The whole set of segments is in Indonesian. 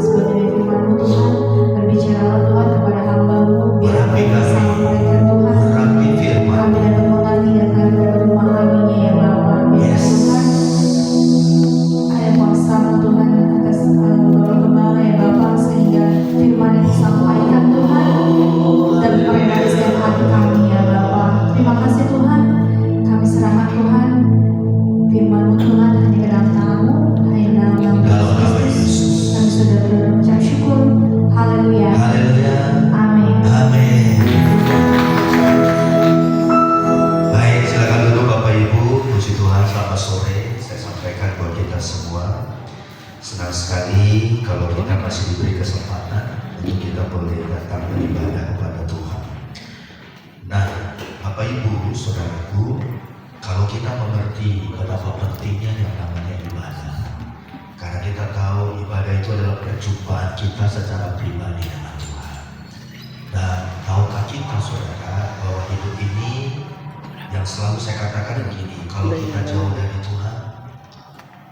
sebagai firman-Mu Tuhan, berbicaralah Tuhan kepada hamba-Mu, biar kami bisa menyampaikan Tuhan. Kami dapat mengerti dan kami dapat memahaminya ya Bapa. Biar Tuhan ada kuasa-Mu Tuhan atas Bapak Gembala ya Bapa, sehingga firman yang disampaikan Tuhan dapat meredakan setiap hati kami ya Bapa. Terima kasih Tuhan, kami serahkan Tuhan firman-Mu Tuhan hanya ke dalam tangan-Mu, hanya ke dalam nama Kristus. Kami sudah berucap syukur. Haleluya. Haleluya. Amin. Amin. Baik, silakan dulu Bapak Ibu. Puji Tuhan, selamat sore. Saya sampaikan buat kita semua. Senang sekali kalau kita masih diberi kesempatan untuk kita boleh datang beribadah kepada Tuhan. Nah, Bapak Ibu, saudaraku, kalau kita mengerti betapa pentingnya yang namanya ibadah, karena kita tahu ibadah itu adalah perjumpaan kita secara pribadi dengan Tuhan. Dan tahukah kita saudara bahwa hidup ini yang selalu saya katakan begini, kalau kita jauh dari Tuhan,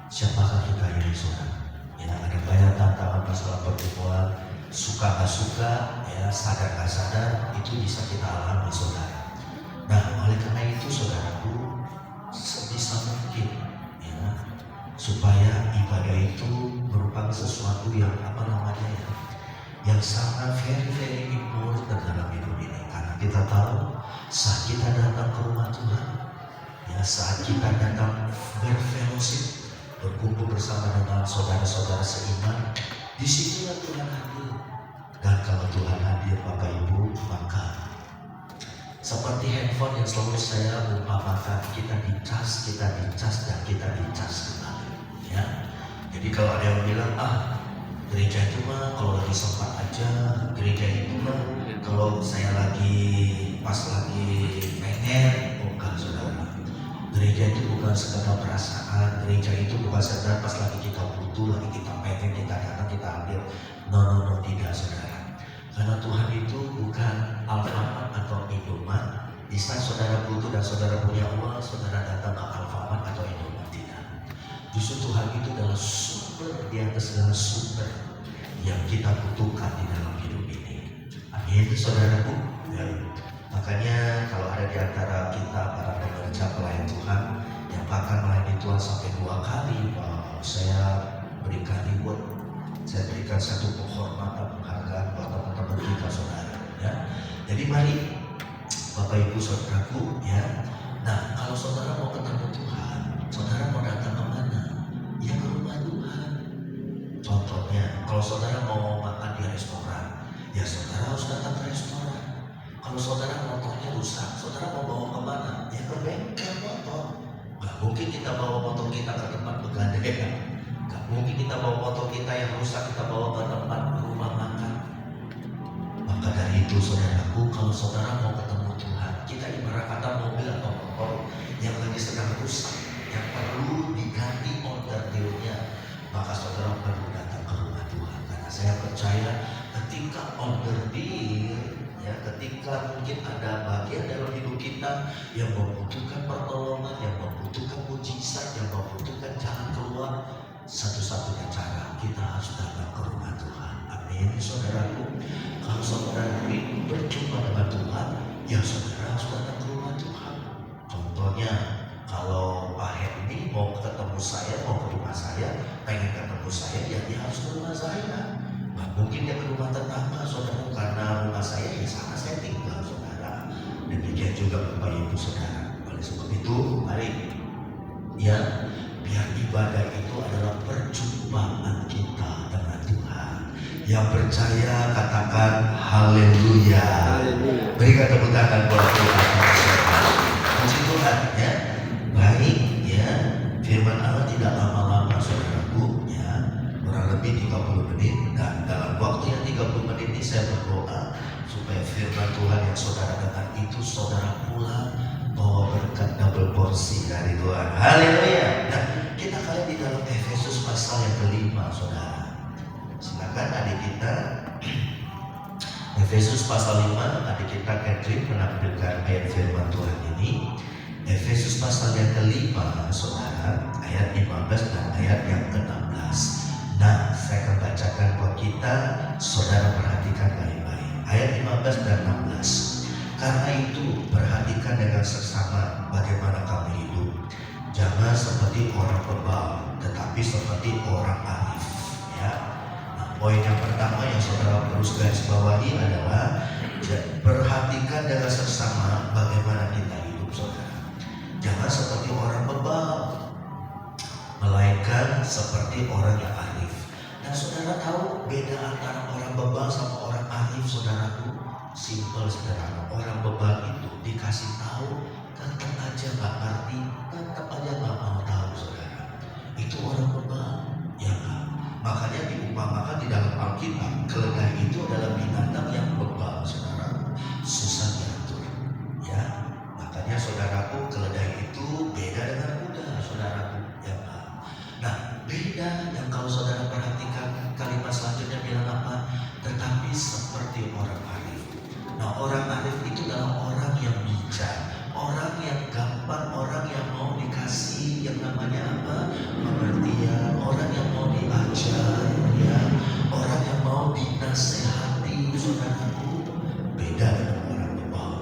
siapakah kita ini saudara? Ya, ada banyak tantangan masalah pertemuan, suka gak suka, ya, sadar gak sadar, itu bisa kita alami saudara. Nah, oleh karena itu saudaraku, sebisa mungkin ya, supaya ibadah itu merupakan sesuatu yang yang sangat very important dalam hidup ini. Karena kita tahu saat kita datang ke rumah Tuhan, ya, saat kita datang berfellowship, berkumpul bersama dengan saudara-saudara seiman, disitulah Tuhan hadir. Dan kalau Tuhan hadir Bapak Ibu, maka seperti handphone yang selalu saya umpamakan, kita dicas dan kita dicas kembali. Ya. Jadi kalau ada yang bilang, gereja itu mah kalau lagi sempat aja, gereja itu mah kalau saya pas lagi pengen, enggak saudara. Gereja itu bukan sekedar perasaan, gereja itu bukan sekedar pas lagi kita butuh, lagi kita pengen, kita datang, kita ambil. No, tidak saudara. Karena Tuhan itu bukan Alfamart atau Indomaret. Di saat saudara butuh dan saudara punya uang, saudara datang ke Alfamart atau Indomaret, tidak. Justru Tuhan itu adalah sumber di atas segala sumber yang kita butuhkan di dalam hidup ini. Amin, saudaraku. Ya. Makanya kalau ada di antara kita para pekerja pelayan Tuhan yang bahkan melayani Tuhan sampai 2 kali, saya berikan reward, saya berikan satu penghormatan, penghargaan buat teman-teman kita saudara. Ya. Jadi mari Bapak Ibu saudaraku, ya. Nah, kalau saudara mau ketemu Tuhan, saudara mau datang kemana? Ya ke rumah Tuhan. Contohnya, kalau saudara mau makan di restoran, ya saudara harus datang ke restoran. Kalau saudara motornya rusak, saudara mau bawa kemana? Ya ke bengkel motor. Gak mungkin kita bawa motor kita ke tempat pegadaian. Gak mungkin kita bawa motor kita yang rusak, kita bawa ke tempat rumah makan. Maka dari itu saudaraku, kalau saudara mau ketemu Tuhan, kita ibarat kata mobil atau motor yang lagi sedang rusak, yang perlu diganti onderdilnya, maka saudara perlu datang ke rumah Tuhan. Karena saya percaya ketika onderdil, ya, ketika mungkin ada bagian dalam hidup kita yang membutuhkan pertolongan, yang membutuhkan mujizat, yang membutuhkan jalan keluar, satu-satunya cara kita harus datang ke rumah Tuhan. Amin, saudaraku. Kalau saudara ingin berjumpa dengan Tuhan, ya saudara harus datang ke rumah Tuhan. Contohnya, kalau Pak Hendy mau ketemu saya, mau ke rumah saya, pengen ketemu saya, ya dia harus ke rumah saya. Nah, mungkin dia ke rumah tetangga saudara, karena rumah saya di sana saya tinggal saudara. Demikian juga Bapak Ibu saudara. Oleh sebab itu, mari ya, biar ibadah itu adalah perjumpaan kita dengan Tuhan. Yang percaya katakan haleluya. Berikan tepuk tangan buat Tuhan. Puji Tuhan ya. Baik ya. Firman Allah tidak lama-lama saudaraku ya. Kurang lebih 30 menit, dan dalam waktu yang 30 menit ini saya berdoa supaya firman Tuhan yang saudara dengar itu saudara pulang bawa berkat double porsi dari Tuhan. Haleluya. Nah, kita kali di dalam Efesus pasal yang kelima saudara. Silakan adik kita. Efesus pasal 5, adik kita Catherine menampilkan ayat firman Tuhan ini. Efesus pasal yang kelima saudara, ayat 15 dan ayat yang ke-16. Nah, saya akan bacakan kita, saudara perhatikan baik-baik. Ayat 15 dan 16. Karena itu perhatikan dengan seksama bagaimana kamu hidup. Jangan seperti orang bebal, tetapi seperti orang arif. Ya. Nah, poin yang pertama yang saudara terus garis bawahi adalah perhatikan dengan seksama bagaimana kita hidup, saudara. Jangan seperti orang bebal, melainkan seperti orang yang arif. Dan saudara tahu beda antara orang bebal sama orang arif, saudaraku? Simple, sederhana. Orang bebal itu dikasih tahu tetap aja nggak ngerti, tetap aja nggak mau tahu, saudara. Itu orang bebal, ya kan? Makanya diumpamakan di dalam Alkitab, keledai itu adalah binatang yang bebal, saudara. Susah diatur, ya. Makanya saudaraku, keledai itu beda dengan kuda, saudaraku, ya kan? Nah, beda yang kalau saudara perhatikan kalimat selanjutnya bilang apa? Tetapi seperti orang arif. Nah, orang arif itu adalah orang yang bijak, orang yang gampang, orang yang mau dikasih yang namanya apa? Pengertian, orang yang mau diajar, ya, orang yang mau dinasehati, saudaraku. Beda dengan orang bebal.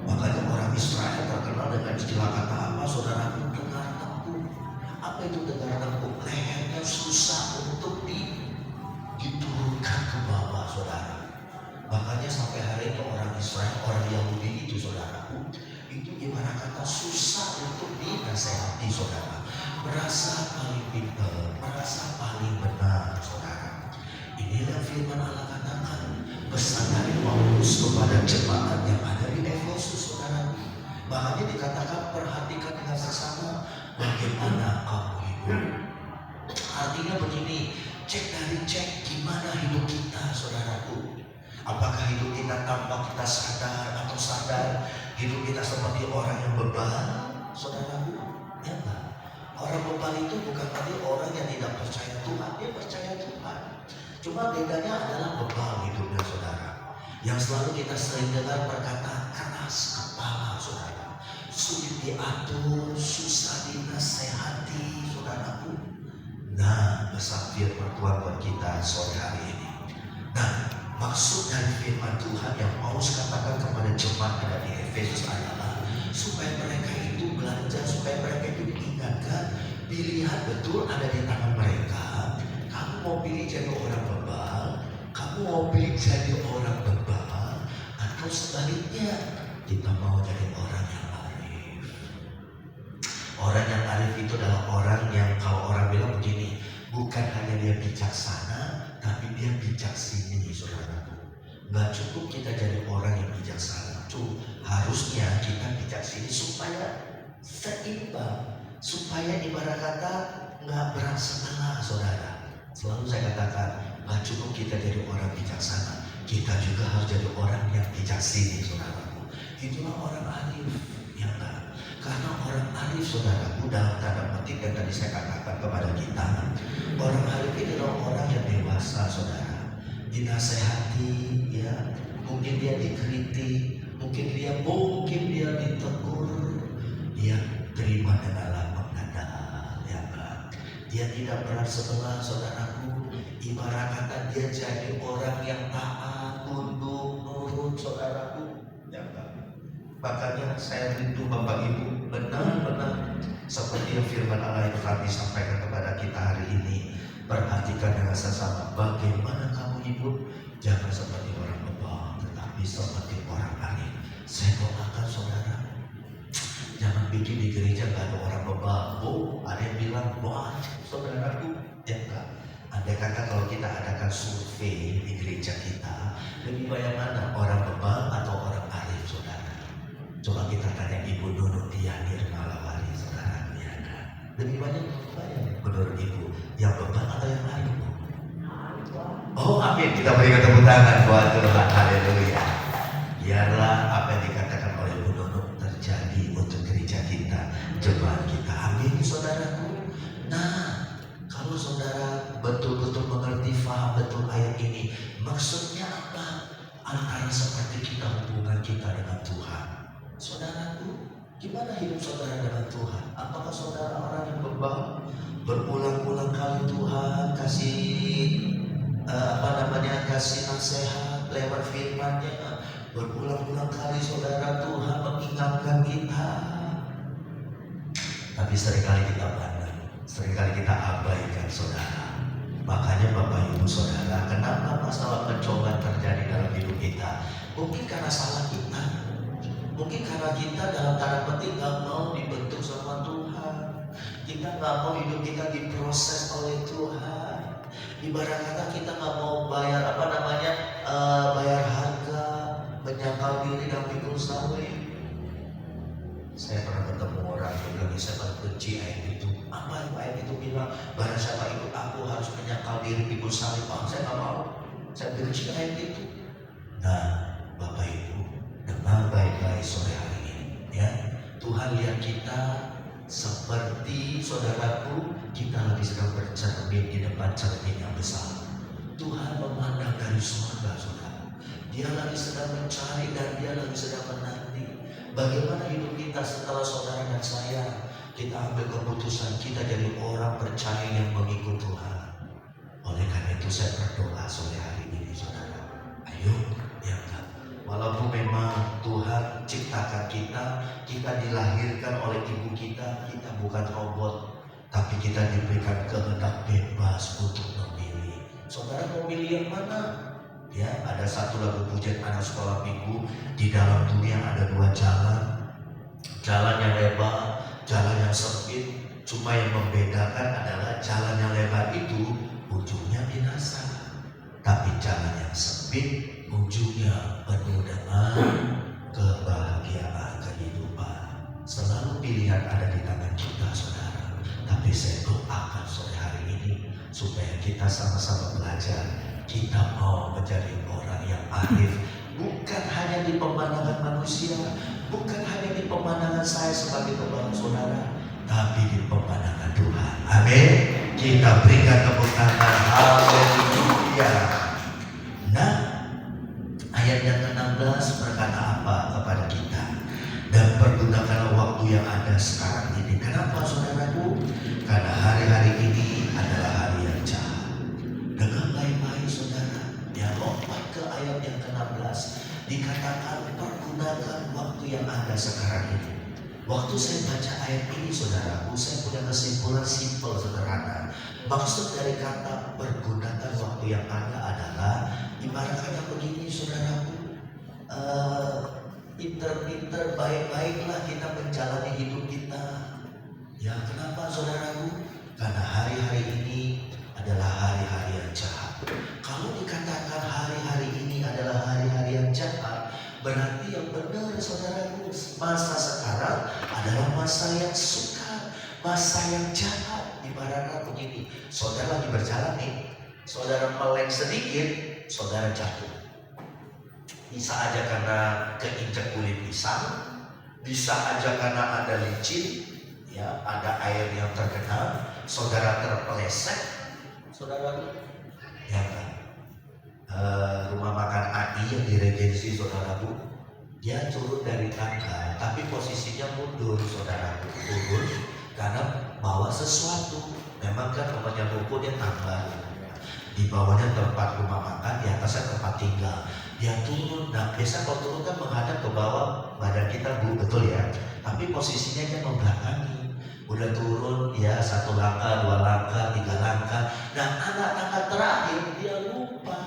Makanya orang Israel terkenal dengan istilah kata apa, saudaraku? Dengar tepuk. Apa itu dengar tepuk? Lehernya susah untuk diturunkan ke bawah, saudara. Makanya sampai hari ini orang Israel, orang Yahudi itu, saudaraku, itu ibarat kata susah untuk dinasehati, saudara. Merasa paling pintar, merasa paling benar, saudara. Inilah firman Allah katakan, pesan dari Paulus kepada jemaat yang ada di Efesus, saudara. Makanya dikatakan perhatikan dengan seksama bagaimana kamu hidup. Artinya begini, cek gimana hidup kita, saudaraku. Apakah hidup kita tanpa kita sadar atau sadar hidup kita seperti orang yang bebal, saudaraku? Ya enggak? Orang bebal itu bukan tadi orang yang tidak percaya Tuhan, dia percaya Tuhan. Cuma bedanya adalah bebal hidupnya, saudara. Yang selalu kita sering dengar perkataan keras kepala, saudara. Sulit diatur, susah dinasehati, saudaraku. Nah, pesan firman Tuhan buat kita sore hari ini. Nah, maksud dari firman Tuhan yang Paulus katakan kepada jemaat ada di Efesus adalah supaya mereka itu belajar, supaya mereka itu diingatkan pilihan betul ada di tangan mereka. Kamu mau pilih jadi orang bebal, kamu mau pilih jadi orang bebal, atau sebaliknya kita mau jadi orang yang arif. Orang yang arif itu adalah orang yang kalau orang bilang begini, bukan hanya dia bijaksana, tapi dia bijaksini, saudaraku. Nggak cukup kita jadi orang yang bijaksana, harusnya kita bijaksini supaya seimbang, supaya ibarat kata nggak berat sebelah, saudara. Selalu saya katakan, nggak cukup kita jadi orang bijaksana, kita juga harus jadi orang yang bijaksini, saudaraku. Itulah orang arif, ya kan? Karena orang arif, saudaraku, dalam tanda petik yang tadi saya katakan kepada kita, orang arif itu adalah orang yang dewasa, saudara. Dinasehati, ya, mungkin dia dikritik, mungkin dia ditegur, dia terima dengan lapang dada, ya kan? Dia tidak berat sebelah, saudaraku. Ibarat kata dia jadi orang yang taat, tunduk, nurut, saudaraku, ya kan? Makanya saya rindu Bapak Ibu benar-benar seperti yang firman Allah yang kami sampaikan kepada kita hari ini. Perhatikan dengan sesama bagaimana kamu hidup. Jangan seperti orang bebal, tetapi seperti orang arif. Saya doakan saudara, jangan bikin di gereja gak ada orang bebal. Ada yang bilang doa saudaraku, ya enggak. Andai kata kalau kita adakan survei di gereja kita, lebih banyak mana orang bebal atau orang arif, saudara? Coba kita tanya Ibu Nunuk Diani Malawari, saudara, ya kan? Lebih banyak menurut Ibu yang bebal atau yang arif? Oh, amin. Kita berikan tepuk tangan buat Tuhan. Haleluya. Biarlah apa yang dikatakan oleh Ibu Nunuk terjadi untuk gereja kita, jemaat kita. Amin, saudaraku. Nah, kalau saudara betul-betul mengerti, faham betul ayat ini, maksudnya apa? Antara seperti kita hubungan kita dengan Tuhan. Saudaraku, gimana hidup saudara dengan Tuhan? Apakah saudara orang yang bebal? Berulang-ulang kali Tuhan kasih kasih nasihat lewat firman-Nya. Berulang-ulang kali saudara Tuhan mengingatkan kita. Tapi seringkali kita bandel, seringkali kita abaikan saudara. Makanya Bapak Ibu Saudara, kenapa masalah pencobaan terjadi dalam hidup kita? Mungkin karena salah kita. Mungkin karena kita dalam tanda petik gak mau dibentuk sama Tuhan. Kita gak mau hidup kita diproses oleh Tuhan. Ibarat kata kita gak mau bayar bayar harga, menyangkal diri dan pikul sawit. Saya pernah ketemu orang yang bilang, saya paling benci ayat itu. Apa itu ayat itu bilang? Barang siapa ikut aku harus menyangkal diri pikul salib. Saya gak mau. Saya benci ayat itu. Nah, Bapak Ibu, dengar baik-baik sore hari ini, ya. Tuhan lihat kita seperti saudaraku, kita lagi sedang bercermin di depan cermin yang besar. Tuhan memandang dari surga, saudara. Dia lagi sedang mencari dan dia lagi sedang menanti. Bagaimana hidup kita setelah saudara dan saya kita ambil keputusan kita jadi orang percaya yang mengikut Tuhan. Oleh karena itu saya berdoa sore hari ini, saudara. Ayo, ya kan? Walaupun memang Tuhan ciptakan kita dilahirkan oleh ibu kita bukan robot, tapi kita diberikan kehendak bebas untuk memilih. Saudara mau pilih yang mana? Ya, ada satu lagu pujian anak sekolah minggu, di dalam dunia ada dua jalan. Jalan yang lebar, jalan yang sempit. Cuma yang membedakan adalah jalan yang lebar itu ujungnya binasa. Tapi jalan yang sempit ujungnya penuh dengan kebahagiaan kehidupan. Selalu pilihan ada di tangan kita, saudara. Tapi saya doakan sore hari ini supaya kita sama-sama belajar. Kita mau menjadi orang yang arif, bukan hanya di pemandangan manusia, bukan hanya di pemandangan saya sebagai teman saudara, tapi di pemandangan Tuhan. Amin. Kita berikan tepuk tangan. Haleluya. Nah, ayat yang ke-16 berkata apa kepada kita? Dan pergunakanlah waktu yang ada sekarang ini. Kenapa saudaraku? Karena hari-hari ini adalah hari yang jahat. Dengar baik-baik saudara. Ya, lompat ke ayat yang ke-16. Dikatakan pergunakan waktu yang ada sekarang ini. Waktu saya baca ayat ini saudaraku, saya punya kesimpulan simpel sederhana. Maksud dari kata pergunakan waktu yang ada adalah ibaratnya begini saudaraku, pinter-pinter baik-baiklah kita menjalani hidup kita. Ya, kenapa saudaraku? Karena hari-hari ini adalah hari-hari yang jahat. Kalau dikatakan hari-hari ini adalah hari-hari yang jahat, berarti yang benar saudaraku, masa sekarang adalah masa yang sukar, masa yang jahat. Ibaratnya begini, saudara lagi berjalan nih, saudara meleng sedikit, saudara jatuh. Bisa aja karena keinjak kulit pisang, bisa aja karena ada licin, ya, ada air yang terkena, saudara terpeleset, saudara, ya kan? Rumah makan AI yang di Regensi saudaraku, dia turun dari tangga, tapi posisinya mundur saudaraku, turun karena bawa sesuatu. Memang kan rumahnya ruko dia tambah, di bawahnya tempat rumah makan, di atasnya tempat tinggal. Dia turun, nah biasa kalau turun kan menghadap ke bawah badan kita, Bu, betul ya. Tapi posisinya dia membelakangi. Udah turun ya 1 langkah, 2 langkah, 3 langkah. Nah anak tangga terakhir dia lupa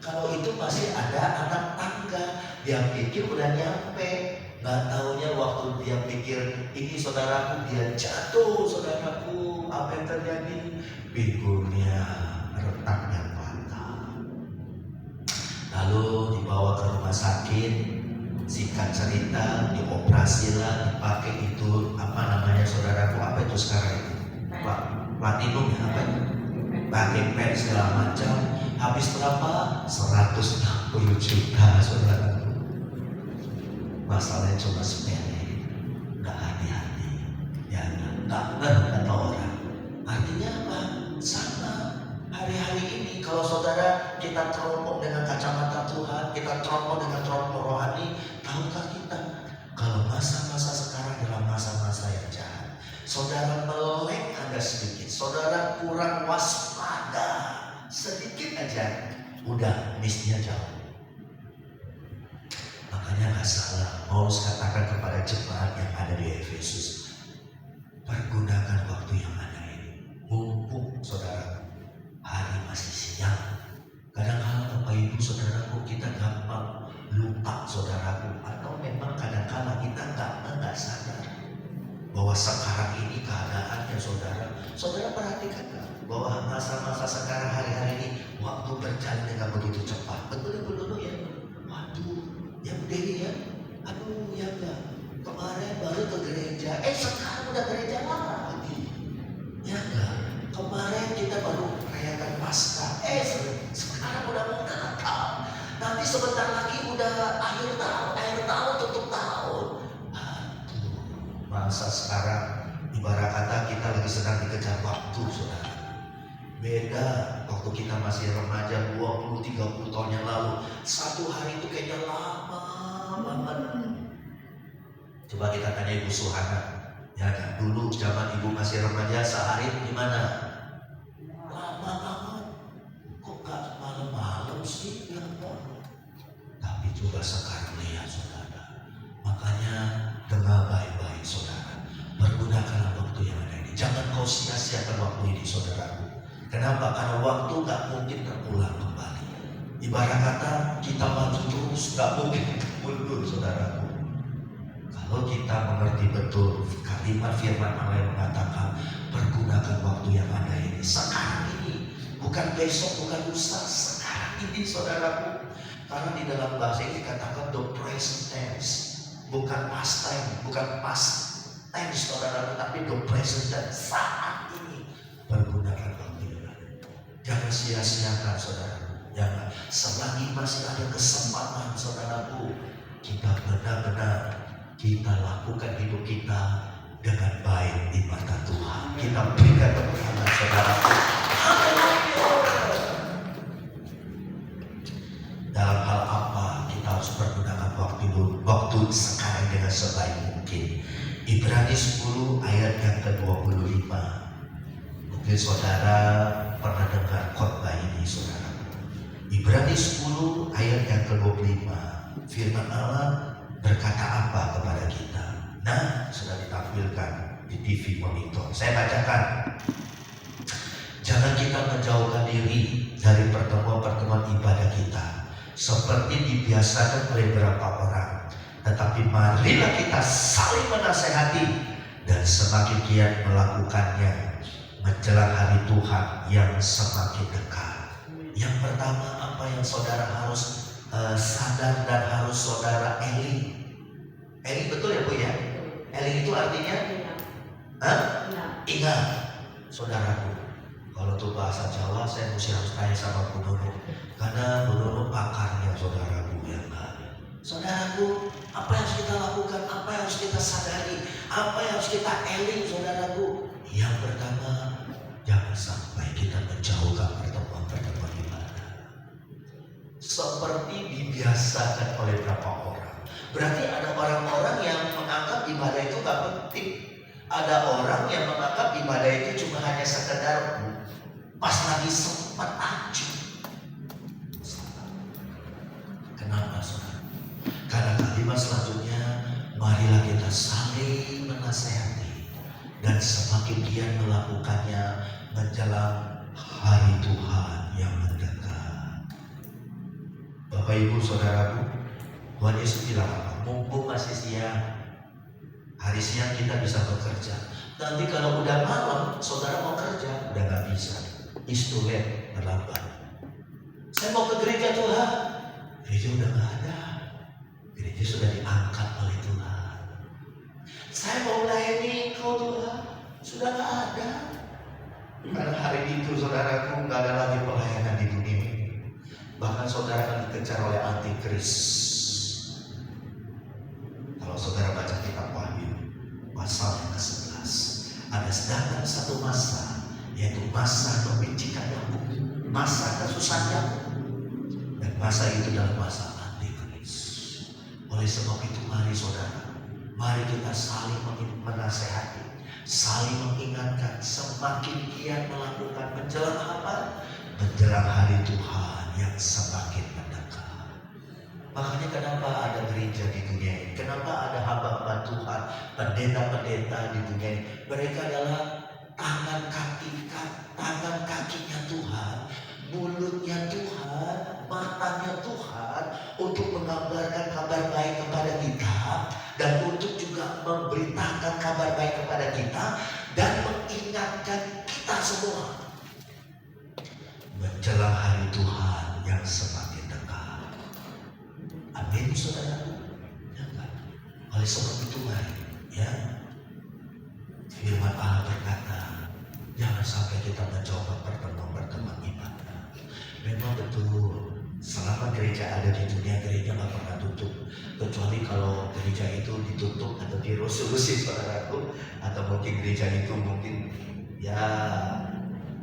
kalau itu masih ada anak tangga. Dia pikir udah nyampe, nggak taunya waktu dia pikir ini saudaraku, dia jatuh saudaraku. Apa yang terjadi? Pinggulnya retaknya patah. Lalu dibawa ke rumah sakit. Singkat cerita, dioperasilah, dipakai itu apa namanya saudaraku, apa itu sekarang itu? Platinum ya, apa itu? Pakai pen segala macam. Habis berapa? 160 juta saudaraku. Masalahnya cuma sepele, nggak hati-hati, ya nggak kata orang. Artinya apa? Sama hari-hari ini kalau saudara kita teropong dengan kacamata Tuhan, kita teropong dengan teropong rohani, tahukah kita kalau masa-masa sekarang adalah masa-masa yang jahat. Saudara melek ada sedikit, saudara kurang waspada sedikit aja, udah missnya jauh. Makanya gak salah Paulus katakan kepada jemaat yang ada di Efesus, pergunakan waktu yang ada ini. Mumpung saudara hari masih siang. Kadang-kadang Bapak Ibu saudaraku kita gampang lupa saudaraku, atau memang kadang-kadang kita nggak sadar bahwa sekarang ini keadaannya saudara perhatikan gak? Bahwa masa-masa sekarang hari-hari ini waktu berjalan dengan begitu cepat. Betul dulu ya. Waduh, yang Dewi ya. Aduh ya enggak. Kemarin baru ke gereja, sekarang udah gereja lagi. Ya enggak. Kemarin kita baru merayakan Paskah, sekarang udah mau Natal. Nanti sebentar lagi udah akhir tahun tutup tahun. Aduh, masa sekarang ibarat kata kita lagi sedang dikejar waktu, saudara. Beda waktu kita masih remaja 20-30 tahun yang lalu. Satu hari itu kayaknya lama banget. Coba kita tanya Ibu Suhana, ya kan? Dulu zaman Ibu masih remaja sehari gimana? Lama banget. Kok gak malam-malam sih? Ya, tapi coba sekarang lihat saudara. Makanya dengar baik-baik saudara. Pergunakanlah waktu yang ada ini. Jangan kau sia-siakan waktu ini saudaraku. Kenapa? Karena waktu gak mungkin terulang kembali. Ibarat kata kita maju terus, gak mungkin mundur saudaraku. Kalau kita mengerti betul kalimat firman Allah yang mengatakan pergunakan waktu yang ada ini. Sekarang ini, bukan besok, bukan lusa. Sekarang ini saudaraku. Karena di dalam bahasa ini dikatakan the present tense. Bukan past time, bukan past tense saudara, tapi the present tense. Saat ini pergunakan waktu yang ada. Jangan sia-siakan saudara. Jangan. Selagi masih ada kesempatan saudaraku, kita benar-benar kita lakukan hidup kita dengan baik di mata Tuhan. Kita berikan kemenangan saudaraku. Dalam hal apa kita harus pergunakan waktu sekarang dengan sebaik mungkin. Ibrani 10 ayat yang ke-25. Mungkin saudara pernah dengar khotbah ini saudara. Ibrani 10 ayat yang ke-25. Firman Allah berkata apa kepada kita? Nah, sudah ditampilkan di TV monitor. Saya bacakan. Jangan kita menjauhkan diri dari pertemuan-pertemuan ibadah kita seperti dibiasakan oleh beberapa orang, tetapi marilah kita saling menasehati dan semakin giat melakukannya menjelang hari Tuhan yang semakin dekat. Yang pertama, apa yang saudara harus sadar dan harus saudara eling. Eling betul ya Bu ya? Eling itu artinya ingat saudaraku. Kalau itu bahasa Jawa saya mesti harus tanya sama Bu Nono, karena Bu Nono pakarnya saudaraku ya enggak. Saudaraku, apa yang harus kita lakukan? Apa yang harus kita sadari? Apa yang harus kita eling saudaraku? Yang pertama, jangan sampai kita menjauhkan pertemuan-pertemuan ibadah seperti dibiasakan oleh beberapa orang. Berarti ada orang-orang yang menganggap ibadah itu gak penting. Ada orang yang menganggap ibadah itu cuma hanya sekedar pas lagi sempat aja. Kenapa saudara? Karena kalimat selanjutnya, marilah kita saling menasehati dan semakin giat melakukannya menjelang hari Tuhan yang mendekat. Bapak Ibu Saudaraku, Tuhan Yesus bilang apa? Mumpung masih siang, hari siang kita bisa bekerja. Nanti kalau udah malam, saudara mau kerja, udah gak bisa. It's too late, terlambat. Saya mau ke gereja Tuhan, gereja udah gak ada. Gereja sudah diangkat oleh Tuhan. Saya mau melayani Engkau Tuhan, sudah gak ada. Karena hari itu saudaraku gak ada lagi pelayanan di dunia ini. Bahkan saudara akan dikejar oleh antikris. Kalau saudara baca kitab Wahyu pasal yang ke-11, ada sedangkan satu masa, yaitu masa kebencian Yakub, masa kesusahan Yakub, dan masa itu adalah masa antikris. Oleh sebab itu mari saudara, mari kita saling menasehati, saling mengingatkan, semakin giat melakukan menjelang apa? Menjelang hari Tuhan yang Makanya kenapa ada gereja di dunia ini? Kenapa ada hamba-hamba Tuhan, pendeta-pendeta di dunia ini? Mereka adalah tangan kakinya Tuhan, mulutnya Tuhan, matanya Tuhan untuk mengabarkan kabar baik kepada kita dan untuk juga memberitakan kabar baik kepada kita dan mengingatkan kita semua menjelang hari Tuhan yang semakin dekat. Amin, saudara. Ya, oleh sebab itu mari, ya, firman Allah berkata, jangan sampai kita mencoba pertemuan ibadah. Memang betul, selama gereja ada di dunia, gereja nggak pernah tutup. Kecuali kalau gereja itu ditutup atau dirusuk-rusuk, saudaraku, atau mungkin gereja itu mungkin ya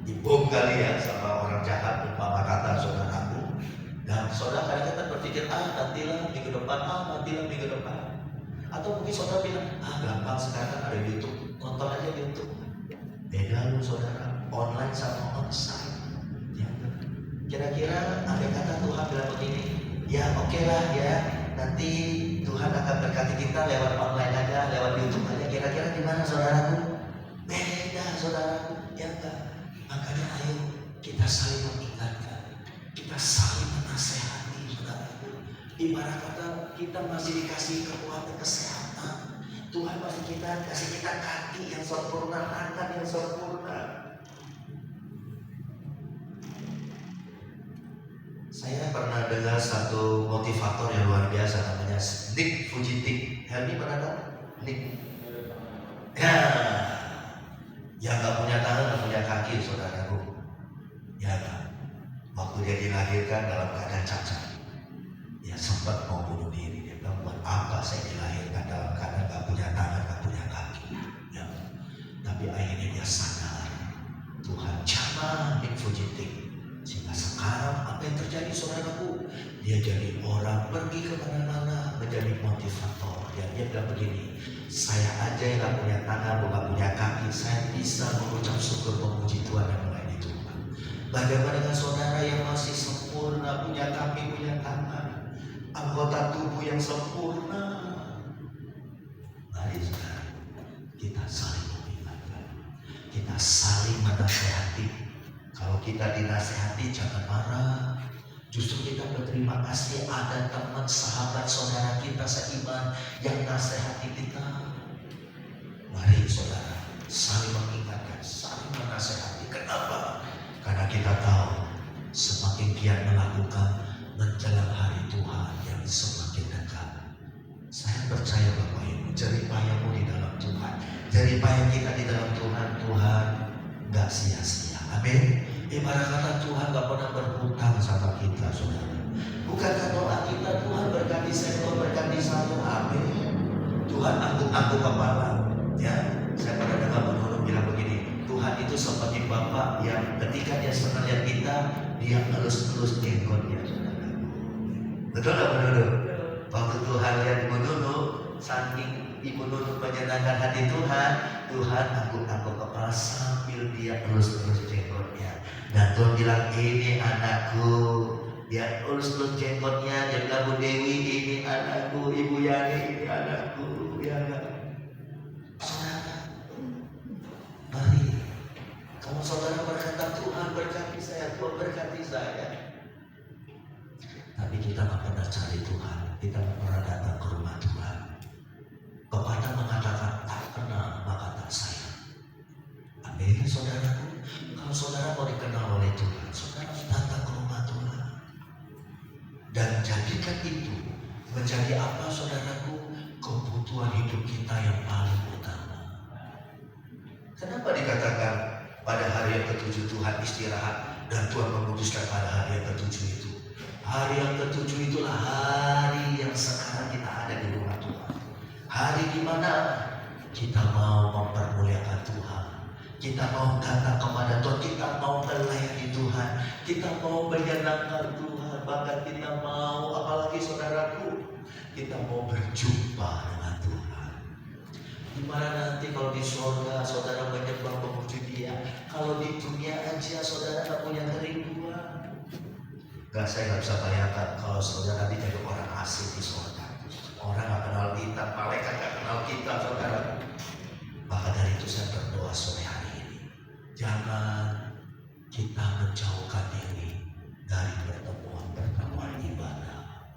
dibom kali ya sama orang jahat, umpama kata saudaraku. Dan saudara kadang-kadang berpikir, nantilah minggu depan. Atau mungkin saudara bilang, gampang sekarang ada YouTube, nonton aja YouTube. Beda lu saudara, online sama onsite. Ya. Kira-kira ada kata Tuhan bilang begini, ya oke lah ya, nanti Tuhan akan berkati kita lewat online aja, lewat YouTube aja. Kira-kira gimana saudaraku? Beda saudaraku, ya enggak? Makanya ayo kita saling mengingatkan, kita saling menasehati saudaraku. Ibarat kata kita masih dikasih kekuatan kesehatan, Tuhan masih kasih kita kaki yang sempurna, tangan yang sempurna. Saya pernah dengar satu motivator yang luar biasa, namanya Nick Vujicic. Helmi pernah tahu? Nick? Ya, yang nggak punya tangan, nggak punya kaki, saudaraku. Ya, waktu dia dilahirkan dalam keadaan cacat, dia sempat mau bunuh diri. Dia bilang, buat apa saya dilahirkan dalam keadaan nggak punya tangan, nggak punya kaki? Ya, tapi akhirnya dia sadar, Tuhan jamah Nick Vujicic. Sehingga sekarang apa yang terjadi saudaraku? Dia jadi orang pergi kemana-mana menjadi motivator. Dia bilang begini, saya aja yang gak punya tangan, bukan punya kaki, saya bisa mengucap syukur memuji Tuhan dan melayani Tuhan. Bagaimana dengan saudara yang masih sempurna, punya kaki, punya tangan, anggota tubuh yang sempurna? Mari saudara, kita saling mengingatkan, kita saling menasehati. Kalau kita dinasehati jangan marah, justru kita berterima kasih ada teman, sahabat, saudara kita seiman yang nasehati kita. Mari saudara, saling mengingatkan, saling menasehati. Kenapa? Karena kita tahu semakin giat melakukan menjelang hari Tuhan yang semakin dekat. Saya percaya Bapak Ibu, jeripayahmu di dalam Tuhan, jeripayah kita di dalam Tuhan, Tuhan gak sia-sia. Amin. Ibarat kata Tuhan gak pernah berhutang sama kita, saudara. Bukankah doa kita, Tuhan berkati saya, Tuhan berkati saya. Amin. Tuhan angguk-angguk kepala. Ya, saya pernah dengar menurut bilang begini, Tuhan itu seperti Bapak yang ketika dia senang lihat kita, dia elus-elus jenggotnya, saudara. Betul gak menurut? Waktu Tuhan lihat Ibu Nunu, saking Ibu Nunu menyenangkan hati Tuhan, Tuhan angguk-angguk kepala sambil dia elus-elus jenggotnya. Dan Tuhan bilang, ini anakku. Dia elus-elus jenggotnya, dia bilang, Bu Dewi, ini anakku. Ibu Yani, ini anakku. Ya enggak? Saudara, mari. Kalau saudara berkata, Tuhan berkati saya, Tuhan berkati saya. Tapi kita tak pernah cari Tuhan, kita tak pernah datang ke rumah Tuhan. Pepatah mengatakan, tak pernah maka tak sayang. Amin, saudaraku. Kalau saudara mau dikenal oleh Tuhan, saudara harus datang ke rumah Tuhan. Dan jadikan itu menjadi apa, saudaraku? Kebutuhan hidup kita yang paling utama. Kenapa dikatakan pada hari yang ketujuh Tuhan istirahat dan Tuhan memutuskan pada hari yang ketujuh itu? Hari yang ketujuh itulah hari yang sekarang kita ada di rumah Tuhan. Hari di mana kita mau mempermuliakan Tuhan, kita mau datang kepada Tuhan, kita mau melayani Tuhan, kita mau menyenangkan Tuhan, bahkan kita mau, apalagi saudaraku, kita mau berjumpa dengan Tuhan. Gimana nanti kalau di surga saudara menyembah memuji Dia, kalau di dunia aja saudara tak punya kerinduan. Saya nggak bisa bayangkan kalau saudara nanti jadi orang asing di surga. Orang nggak kenal kita, malaikat nggak kenal kita, saudara. Maka dari itu saya berdoa sore hari ini, jangan kita menjauhkan diri dari pertemuan ibadah.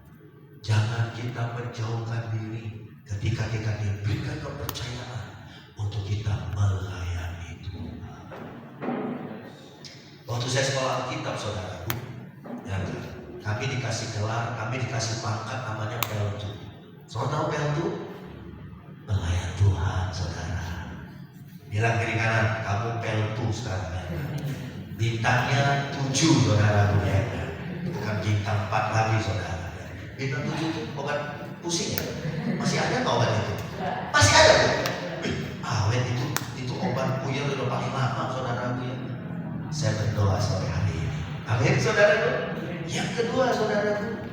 Jangan kita menjauhkan diri ketika kita diberikan kepercayaan untuk kita melayani Tuhan. Waktu saya sekolah Alkitab, saudaraku, ya, kami dikasih gelar, kami dikasih pangkat namanya peltu. Saudara tahu peltu? Pelayan Tuhan, saudara. Bilang kiri kanan, kamu peltu sekarang. Bintangnya 7, saudara, ya. Bukan bintang 4 lagi, saudara. Bintang 7 itu obat pusing ya? Masih ada nggak obat itu? Masih ada tuh. Awet itu obat puyeng udah paling lama, saudara ya. Saya berdoa sore hari ini. Amin, saudaraku. Yang kedua, saudaraku,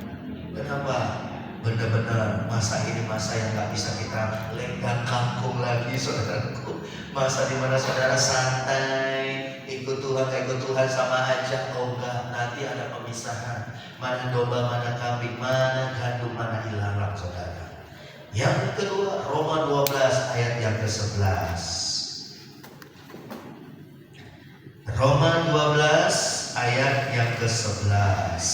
kenapa? Benar-benar masa ini masa yang nggak bisa kita lenggang kangkung lagi, saudaraku. Masa dimana saudara santai, ikut Tuhan, ikut Tuhan sama aja. Oh enggak, nanti ada pemisahan. Mana domba, mana kambing, mana gandum, mana ilalang, saudara. Yang kedua, Roma 12 ayat yang ke-11. Roma 12 ayat yang ke-11.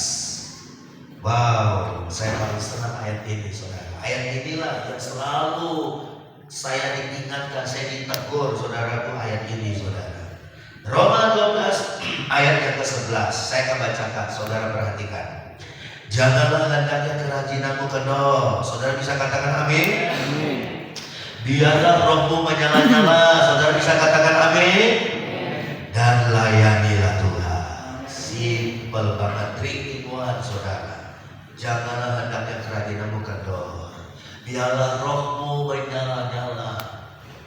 Wow, saya paling senang ayat ini, saudara. Ayat inilah yang selalu saya diingatkan, saya ditegur, saudaraku, ayat ini, saudara. Roma 12 ayat yang ke-11. Saya akan bacakan, saudara perhatikan. Janganlah hendaknya kerajinanmu kendor. Saudara bisa katakan amin? Amin. Biarlah rohmu menyala-nyala. Saudara bisa katakan amin? Dan layanilah Tuhan. Simpel banget, 3 in 1, saudara. Janganlah hendaknya kerajinanmu kendor. Biarlah rohmu menyala-nyala.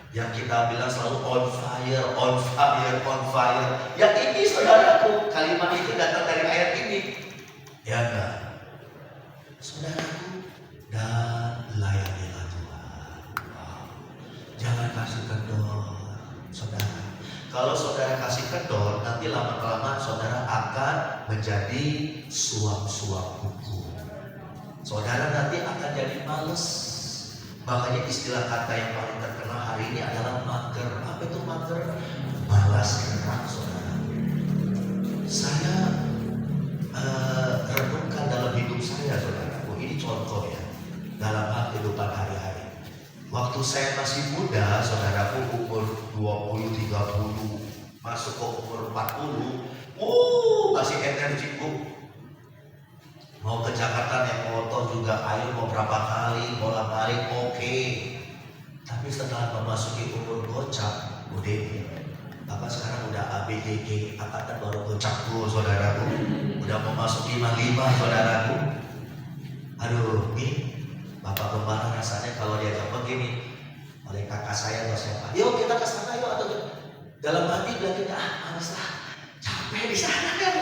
Yang kita bilang selalu on fire, on fire, on fire. Yang ini, saudaraku, kalimat itu datang dari ayat ini. Ya enggak? Saudaraku, dan layanilah Tuhan. Wow. Jangan kasih kendor, saudara. Kalau saudara kasih kendor, nanti lama-kelamaan saudara akan menjadi suam-suam hukum. Saudara nanti akan jadi males. Makanya istilah kata yang paling terkenal hari ini adalah mager. Apa itu mager? Malas gerak, saudara. Saya renungkan dalam hidup saya, saudara. Ini contoh ya, dalam hal kehidupan hari-hari. Waktu saya masih muda, saudaraku, umur 20, 30, masuk ke umur 40, masih energiku. Mau ke Jakarta naik motor juga, ayo mau berapa kali, bolak-balik oke. Tapi setelah memasuki umur gocap, udah, apa sekarang udah ABGG, angkatan baru gocap tuh, saudaraku. Udah mau masuk 55, saudaraku. Aduh, ini Bapak Gembala rasanya kalau diajak begini oleh kakak saya atau siapa, yuk kita ke sana yuk, atau dalam hati bilangnya males lah, capek di sana kan.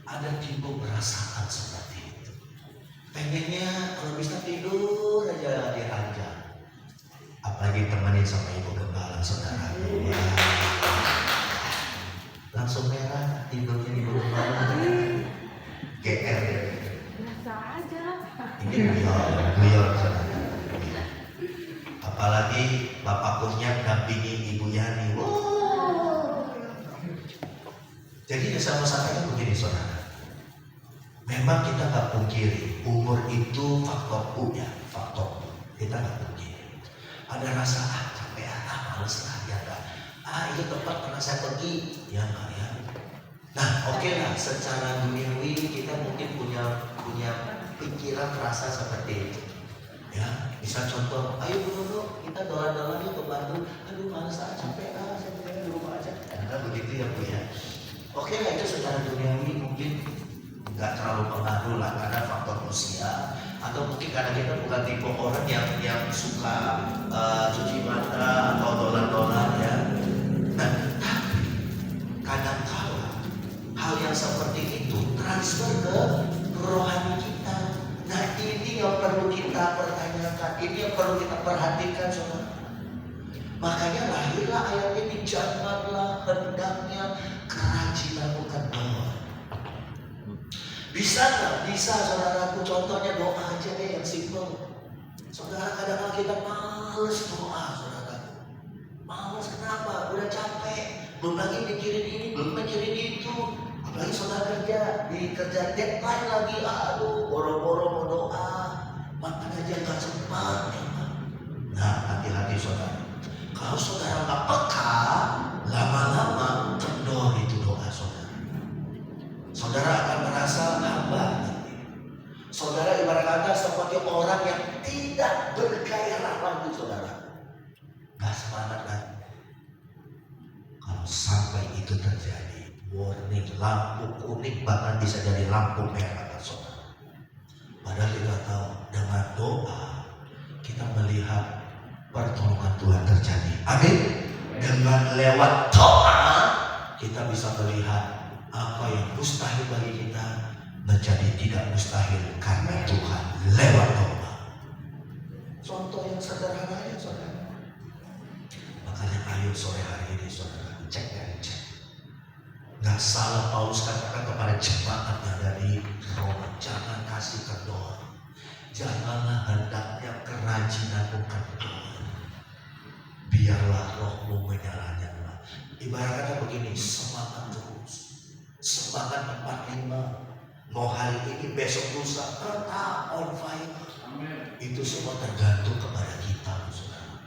Ada timbul perasaan seperti itu. Pengennya kalau bisa tidur aja di ranjang. Apalagi temenin sama Ibu Gembala, saudara. Langsung merah tidurnya Ibu Gembala. GR ya. Ini beliau, saudara. Apalagi Bapak Kurnia dampingi Ibu Yani. Wow. Jadi saya mau sampaikan begini, saudara. Memang kita nggak pungkiri umur itu faktor punya, faktor kita nggak pungkiri. Ada rasa capek, males lah, ya nggak. Itu tempat pernah saya pergi, ya nggak ya. Nah, oke lah, secara duniawi kita mungkin punya pikiran rasa seperti itu. Ya, bisa contoh, ayo dulu kita dolan-dolan yuk ke Bandung. Aduh males capek saya pengen di rumah aja. Nah, begitu ya Bu ya. Oke lah, itu secara duniawi mungkin nggak terlalu pengaruh lah karena faktor usia, atau mungkin karena kita bukan tipe orang yang suka cuci mata atau dolan-dolan ya. Nah, tapi kadang-kala hal yang seperti itu transfer ke rohani kita. Nah, ini yang perlu kita pertanyakan, ini yang perlu kita perhatikan, saudara. Makanya lahirlah ayat ini, janganlah hendaknya kerajinan bukan doa. Bisa nggak? Bisa, saudaraku. Contohnya doa aja deh yang simple. Saudara, kadang-kadang kita males doa, saudaraku. Males kenapa? Udah capek. Belum lagi mikirin ini, belum mikirin itu. Apalagi saudara kerja, di kerja deadline lagi. Aduh, boro-boro mau doa. Makan aja nggak sempat. Nah, hati-hati saudara. Kalau saudara nggak peka, lama-lama kendor itu doa saudara. Saudara akan merasa hambar. Saudara ibarat kata seperti orang yang tidak bergairah lagi saudara. Nggak semangat lagi. Kalau sampai itu terjadi, warning, lampu kuning bahkan bisa jadi lampu merah saudara. Padahal kita tahu dengan doa kita melihat pertolongan Tuhan terjadi. Amin. Dengan lewat doa kita bisa melihat apa yang mustahil bagi kita menjadi tidak mustahil karena Tuhan lewat doa. Contoh yang sederhana ya saudara. Makanya ayo sore hari ini saudara cek dari cek. Nggak salah Paulus katakan kepada jemaat yang dari Roma, jangan kasih kendor. Janganlah hendaknya kerajinanmu kendor. Biarlah rohmu menyala-nyala. Ibarat kata begini, semangat terus. Semangat 45. Mau hari ini, besok lusa, tetap on fire. Itu semua tergantung kepada kita, saudara.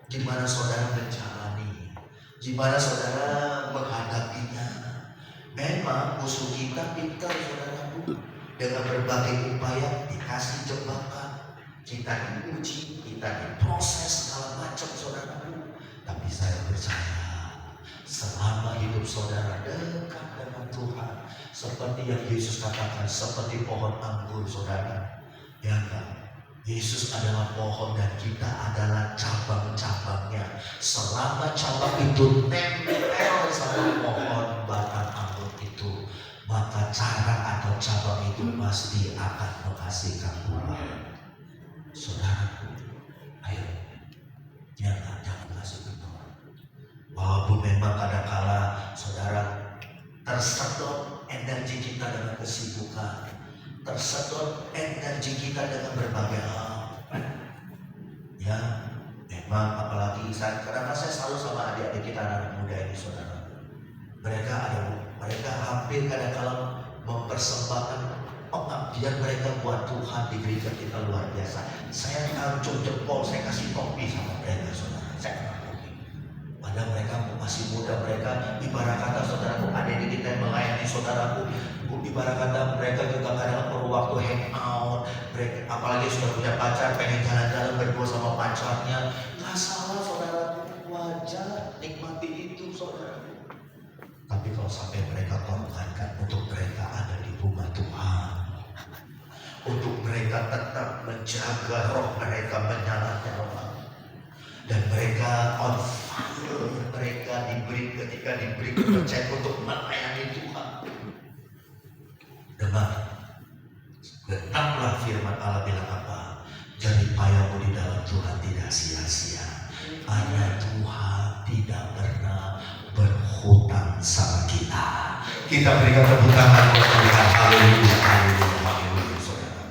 Gimana saudara menjalani, gimana saudara menghadapinya. Memang musuh kita pintar, saudaraku. Dengan berbagai upaya dikasih jebakan, kita diuji, kita diproses segala macam, saudaraku. Tapi saya percaya, selama hidup saudara dekat dengan Tuhan, seperti yang Yesus katakan, seperti pohon anggur saudara, ya kan? Yesus adalah pohon dan kita adalah cabang-cabangnya. Selama cabang itu nempel sama pohon batang anggur itu, maka cara atau cabang itu pasti akan menghasilkan buah. Saudaraku, ayo jangan kasih kendor. Walaupun memang kadang-kala saudara tersedot energi kita dengan kesibukan, tersedot energi kita dengan berbagai hal. Ya, memang apalagi kadang-kadang saya selalu sama adik-adik kita anak muda ini saudara. Mereka hampir kadang-kala mempersembahkan pengabdian mereka buat Tuhan diberikan kita luar biasa. Saya acung jempol, saya kasih topi sama mereka saudara. Saya kenal topi. Padahal mereka masih muda, mereka ibarat kata saudaraku, adik-adik kita yang melayani saudaraku, ibarat kata mereka juga kadang perlu waktu hang out. Mereka, apalagi sudah punya pacar, pengen jalan-jalan berdua sama pacarnya. Gak salah saudaraku, wajar, nikmati itu saudaraku. Tapi kalau sampai mereka korbankan untuk mereka ada di rumah Tuhan, untuk mereka tetap menjaga roh mereka menyala-nyala, dan mereka on fire, mereka ketika diberi kepercayaan untuk melayani Tuhan. Dengar, tetaplah firman Allah bilang apa? Jadi payahmu di dalam Tuhan tidak sia-sia, karena Tuhan tidak pernah berhutang sama kita. Kita berikan tepuk tangan buat Tuhan. Haleluya, haleluya, haleluya, saudara.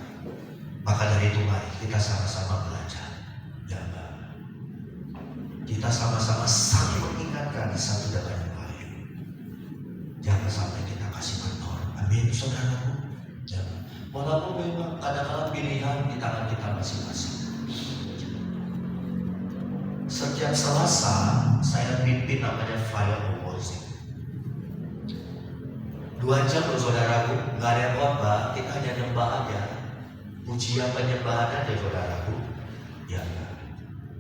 Maka dari itu mari kita sama-sama belajar. Jangan. Kita sama-sama saling mengingatkan satu dengan yang lain. Jangan sampai kita kasih kendor. Amin, saudaraku. Jangan. Walaupun memang kadang-kadang pilihan di tangan kita masing-masing. Setiap Selasa saya pimpin namanya Fire of Worship. 2 jam loh saudaraku, nggak ada yang khotbah, kita hanya nyembah aja. Pujian penyembahan aja saudaraku. Ya.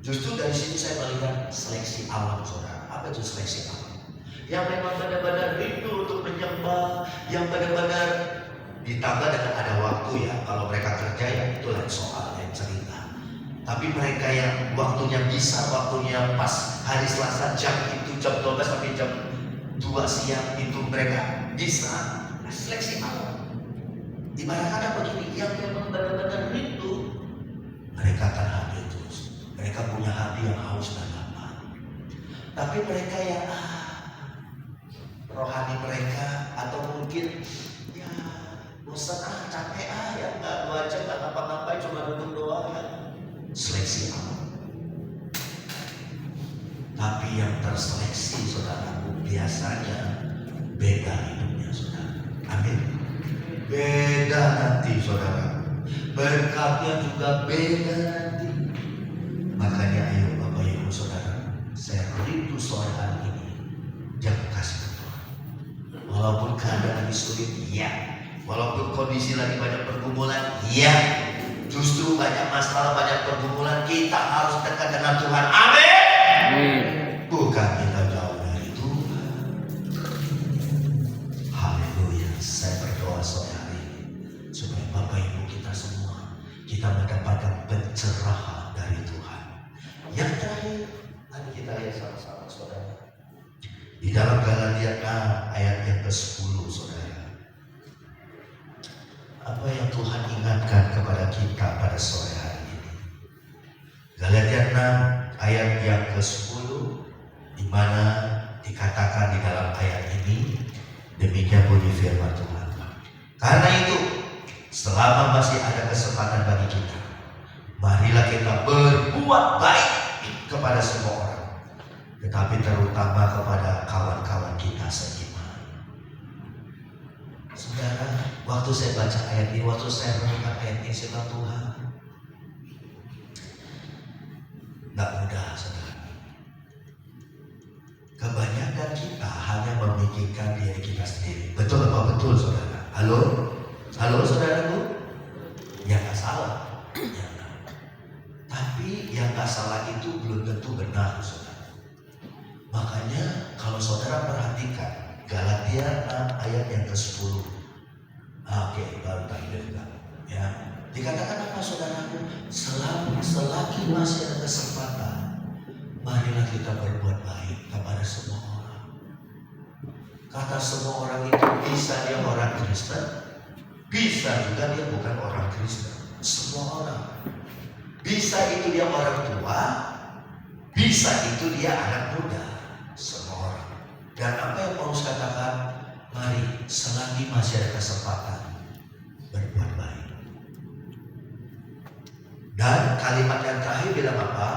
Justru dari sini saya melihat seleksi alam saudara. Apa itu seleksi alam? Yang memang benar-benar rindu untuk menyembah, yang benar-benar ditambah dengan ada waktu ya. Kalau mereka kerja ya itu lain soal, lain cerita. Tapi mereka yang waktunya bisa, waktunya pas hari Selasa jam itu jam 12 sampai jam 2 siang itu mereka bisa seleksi alam. Ibarat kata begini, yang memang benar-benar rindu mereka akan hadir terus. Mereka punya hati yang haus dan lapar. Tapi mereka yang rohani mereka atau mungkin ya bosan terseleksi, saudaraku. Biasanya beda hidupnya, saudara. Amin. Beda nanti, saudara. Berkatnya juga beda nanti. Makanya ayo Bapak Ibu Saudara, saya rindu sore hari ini jangan kasih ke Tuhan. Walaupun keadaan lagi sulit, ya. Walaupun kondisi lagi banyak pergumulan, ya. Justru banyak masalah, banyak pergumulan, kita harus dekat dengan Tuhan. Amin. Bukan kita jauh dari Tuhan. Haleluya. Saya berdoa sore hari ini supaya Bapak Ibu kita semua kita mendapatkan pencerahan dari Tuhan. Yang terakhir, mari kita lihat sama-sama, saudara. Di dalam Galatia 6 ayat yang ke-10, saudara. Apa yang Tuhan ingatkan kepada kita pada sore hari ini? Galatia 6 ayat yang ke-10, di mana dikatakan di dalam ayat ini, demikian bunyi firman Tuhan. Karena itu, selama masih ada kesempatan bagi kita, marilah kita berbuat baik kepada semua orang, tetapi terutama kepada kawan-kawan kita seiman. Saudara, waktu saya baca ayat ini, waktu saya renungkan ayat ini, saya bilang, Tuhan, gak mudah, saudara. Kebanyakan kita hanya memikirkan diri kita sendiri. Betul apa betul, saudara? Halo? Halo, saudaraku? Ya gak salah. Ya. Tapi yang gak salah itu belum tentu benar, saudara. Makanya kalau saudara perhatikan Galatia 6 ayat yang ke-10. Oke, baru tampilkan. Ya, dikatakan apa, saudaraku? Selagi masih ada kesempatan, marilah kita berbuat baik kepada semua orang. Kata semua orang itu bisa dia orang Kristen, bisa juga dia bukan orang Kristen. Semua orang. Bisa itu dia orang tua, bisa itu dia anak muda, semua orang. Dan apa yang Paulus katakan, mari selagi masih ada kesempatan berbuat baik. Dan kalimat yang terakhir bilang apa?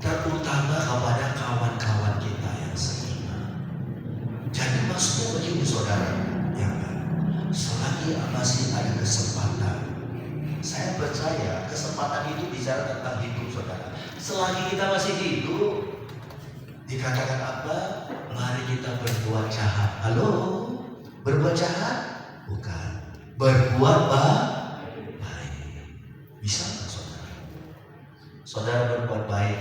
Terutama kepada kawan-kawan kita yang seiman. Jadi maksudnya begini, saudara, ya kan? Selagi masih ada kesempatan, saya percaya kesempatan itu bicara tentang hidup, saudara. Selagi kita masih hidup, dikatakan apa? Mari kita berbuat jahat. Halo? Berbuat jahat? Bukan. Berbuat baik. Bisa nggak, saudara? Saudara berbuat baik,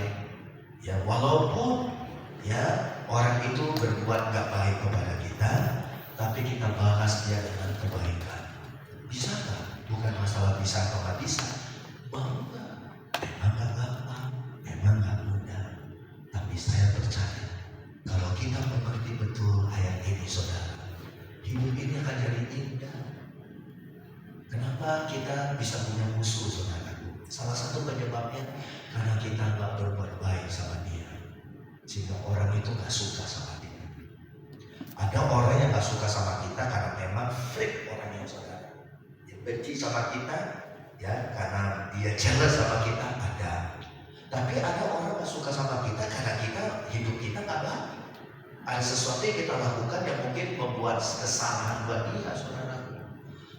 ya walaupun ya orang itu berbuat nggak baik kepada kita, tapi kita balas dia dengan kebaikan. Bisa nggak? Bukan masalah bisa atau nggak bisa. Mau nggak? Memang nggak gampang, memang nggak mudah. Tapi saya percaya kalau kita mengerti betul ayat ini, saudara, hidup ini akan jadi indah. Kenapa kita bisa punya musuh, saudara? Salah satu penyebabnya karena kita nggak berbuat baik sama dia, sehingga orang itu nggak suka sama dia. Ada orang yang nggak suka sama kita karena memang freak orangnya, saudara. Benci sama kita, ya karena dia jealous sama kita, ada. Tapi ada orang gak suka sama kita karena kita hidup kita gak baik. Ada sesuatu yang kita lakukan yang mungkin membuat kesalahan buat dia, saudara.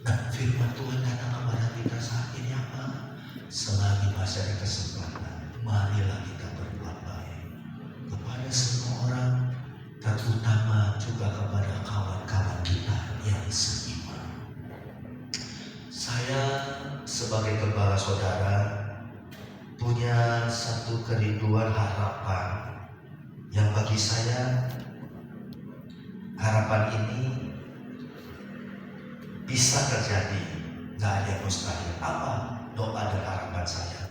Nah, firman Tuhan datang kepada kita saat ini apa? Selagi masih ada kesempatan, marilah kita berbuat baik kepada semua orang, terutama juga kepada kawan-kawan kita yang seiman. Saya sebagai gembala, saudara, punya satu kerinduan, harapan yang bagi saya harapan ini bisa terjadi, nggak ada yang mustahil. Apa doa dan harapan saya?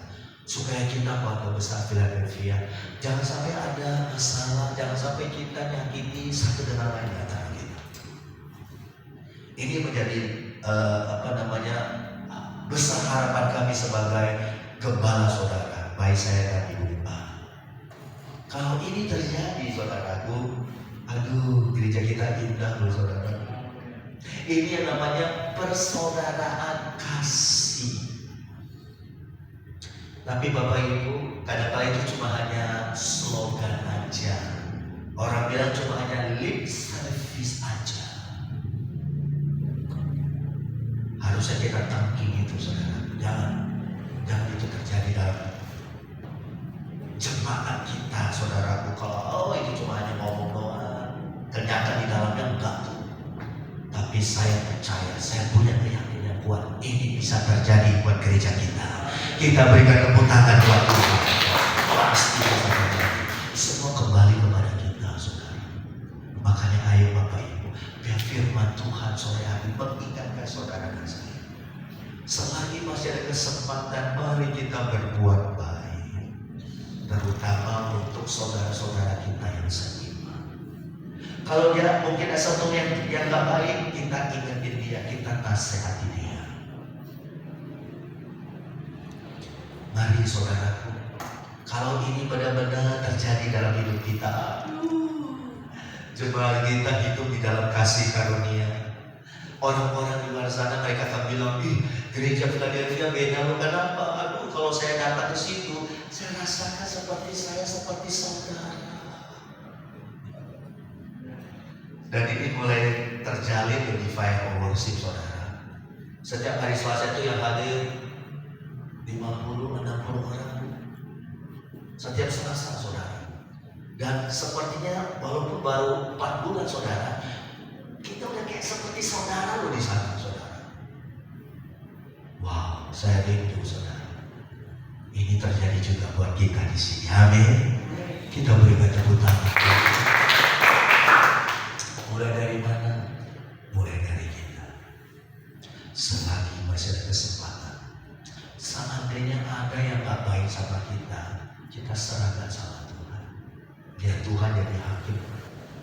Supaya kita keluarga besar Philadelphia jangan sampai ada masalah, jangan sampai kita nyakiti satu dengan lain di antara kita. Ini menjadi besar harapan kami sebagai gembala, saudara, baik saya dan Ibu Limba. Kalau ini terjadi, saudaraku, aduh, gereja kita indah loh, saudara. Ini yang namanya persaudaraan kasih. Tapi Bapak Ibu, kadang-kadang itu cuma hanya slogan aja. Orang bilang cuma hanya lip service aja. Harusnya kita tangking itu, saudara. Jangan itu terjadi dalam jemaat kita, saudaraku. Kalau itu cuma hanya ngomong doang, ternyata di dalamnya enggak tuh. Tapi saya percaya, saya punya keyakinan kuat, ini bisa terjadi buat gereja kita. Kita berikan tepuk tangan buat Tuhan. Pasti bisa terjadi. Semua kembali kepada kita, saudara. Makanya ayo Bapak Ibu, biar firman Tuhan sore hari mengingatkan saudara dan saya. Selagi masih ada kesempatan, mari kita berbuat baik, terutama untuk saudara-saudara kita yang seiman. Kalau dia mungkin ada satu yang nggak baik, kita ingetin dia, kita nasihati dia. Mari saudaraku, kalau ini benar-benar terjadi dalam hidup kita, coba kita hidup di dalam kasih karunia. Orang-orang di luar sana mereka akan bilang, gereja Philadelphia beda loh. Kenapa? Aduh, kalau saya datang ke situ, saya rasakan seperti saudara. Dan ini mulai terjalin di Divine Worship, saudara. Setiap hari Selasa itu yang hadir 50-60 orang. Setiap Selasa, saudara. Dan sepertinya walaupun baru 4 bulan, saudara, kita udah kayak seperti saudara loh di sana, saudara. Wow, saya rindu, saudara. Ini terjadi juga buat kita di sini. Amin. Kita berikan tepuk tangan. Mulai dari mana? Mulai dari kita. Selagi masih ada kesempatan, seandainya ada yang gak baik sama kita serahkan sama Tuhan. Biar Tuhan jadi hakim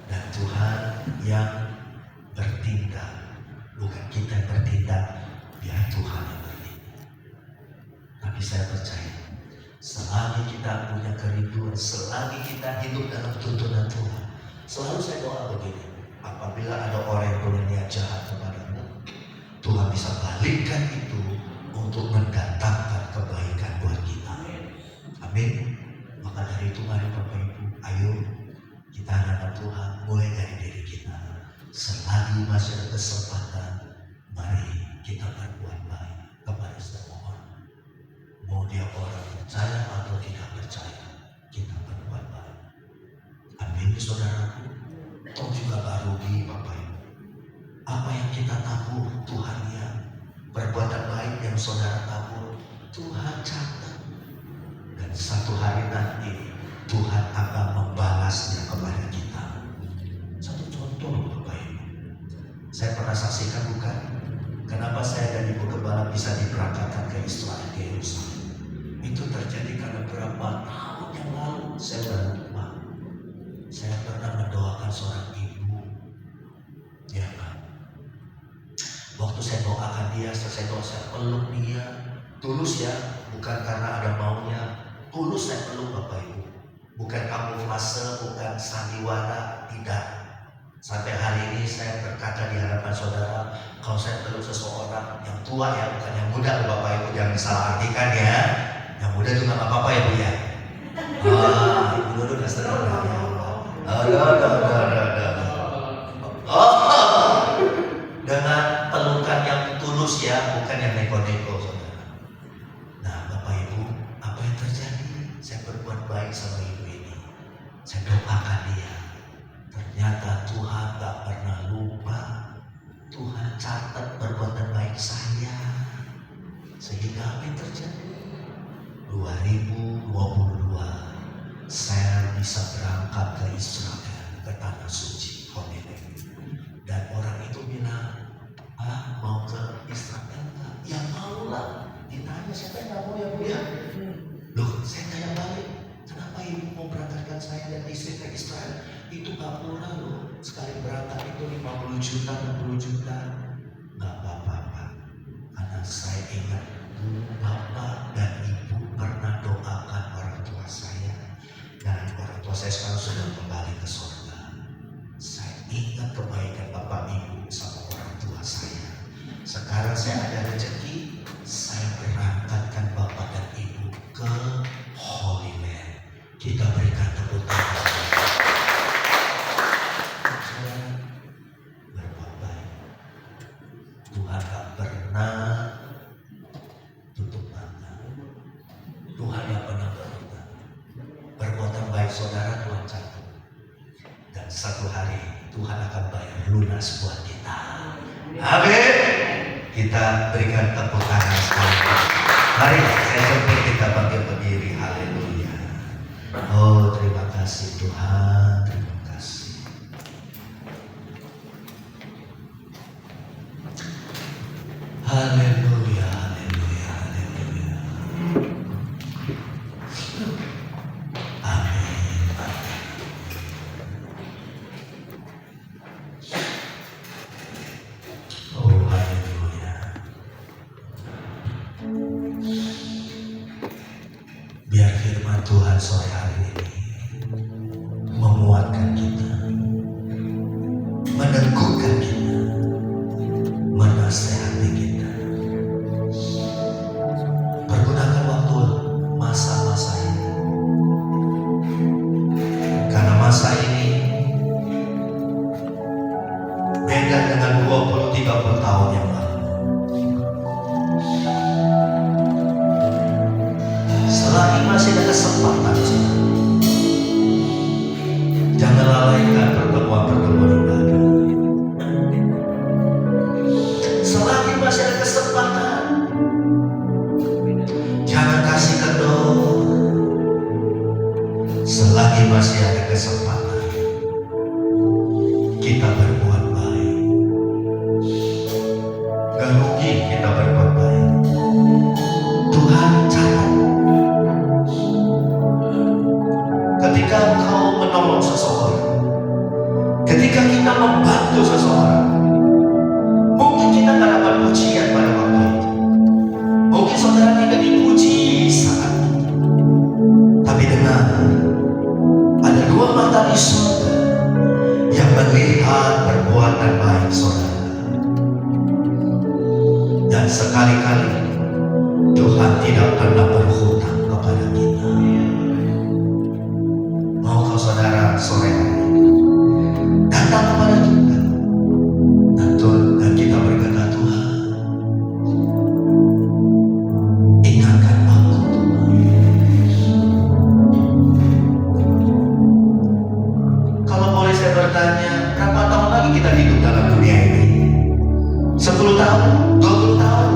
dan Tuhan yang bertindak, bukan kita yang bertindak, biar Tuhan yang bertindak. Tapi saya percaya, selagi kita punya kerinduan, selagi kita hidup dalam tuntunan Tuhan, selalu saya doa begini, apabila ada orang yang punya niat jahat kepadamu, Tuhan bisa balikkan itu untuk mendatangkan kebaikan buat kita. Amin. Maka dari itu mari Bapak Ibu, ayo kita hadapan Tuhan mulai dari diri kita. Selagi masih ada kesempatan, mari kita berbuat baik kepada semua orang. Mau dia orang percaya atau tidak percaya, kita berbuat baik. Amin, saudaraku. Toh juga gak rugi Bapak Ibu. Apa yang kita tabur, Tuhan lihat. Perbuatan baik yang saudara tabur, Tuhan catat. Dan satu hari nanti Tuhan akan membalasnya kepada kita. Satu contoh Bapak Ibu, saya pernah saksikan, bukan? Kenapa saya dan Ibu Gembala bisa diberangkatkan ke Israel, ke Yerusalem? Itu terjadi karena berapa tahun yang lalu, saya sudah lupa. Saya pernah mendoakan seorang ibu, ya kan? Waktu saya doakan dia, saya peluk dia, tulus ya, bukan karena ada maunya, tulus saya peluk Bapak Ibu. Bukan kamuflase, bukan sandiwara, tidak. Sampai hari ini saya berkata di hadapan saudara, kalau saya peluk seseorang yang tua ya, bukan yang muda Bapak Ibu, jangan disalah artikan ya. Yang muda juga nggak apa-apa ya Bu ya. Ibu dulu udah senang ya. Dengan pelukan yang tulus ya, bukan yang neko-neko, saudara. Nah, Bapak Ibu, apa yang terjadi? Saya berbuat baik sama ibu ini. Saya doakan dia. Ternyata Tuhan gak pernah lupa. Tuhan catat perbuatan baik saya. Sehingga apa yang terjadi? 2022 saya bisa berangkat ke Israel, ke tanah suci, Holy Land. Dan orang itu bilang, mau ke Israel enggak? Ya mau lah. Ditanya, siapa yang gak mau ya Bu ya? Loh, saya tanya balik, kenapa ibu mau berangkatkan saya dan istri ke Israel? Itu gak murah loh. Sekali berangkat itu 50 juta, 60 juta. Gak apa-apa Pak. Karena saya ingat Bapak dan Ibu pernah doakan orang tua saya. Dan orang tua saya sekarang sudah kembali ke surga. Saya ingat kebaikan Bapak Ibu sama orang tua saya. Sekarang saya ada rezeki, saya berangkatkan Bapak dan Ibu ke Holy Land. Kita berikan tepuk tangan. lunas buat kita. Amin. Kita berikan tepuk tangan sekali. Mari saya jemput kita bangkit berdiri. Haleluya. Oh, terima kasih Tuhan. Terima kasih. Haleluya, haleluya, haleluya. Amin. Oh, haleluya. Biar firman Tuhan sore hari ini menguatkan kita, meneguhkan kita, menasehati kita. Pergunakan waktu masa-masa ini, karena masa ini beda dengan 20-30 tahun yang lalu. Selagi masih ada kesempatan, jangan lalaikan pertemuan-pertemuan ibadah. Selagi masih ada kesempatan, jangan kasih kendor. Selagi masih ada kesempatan, kita berbuat baik. Gak rugi kita berbuat baik. Tuhan catat, ketika engkau menolong seseorang, ketika kita membantu seseorang, mungkin kita tak dapat pujian pada waktu itu, mungkin saudara tidak dipuji saat itu, tapi dengar, ada dua mata di surga yang melihat perbuatan baik saudara. Dan sekali-kali Tuhan tidak pernah berhutang kepada kita. Maukah saudara sore hari ini datang kepada Tuhan dan kita berkata, Tuhan, ingatkan aku Tuhan. Kalau boleh saya bertanya, berapa tahun lagi kita hidup dalam dunia ini? 10 tahun? 20 tahun?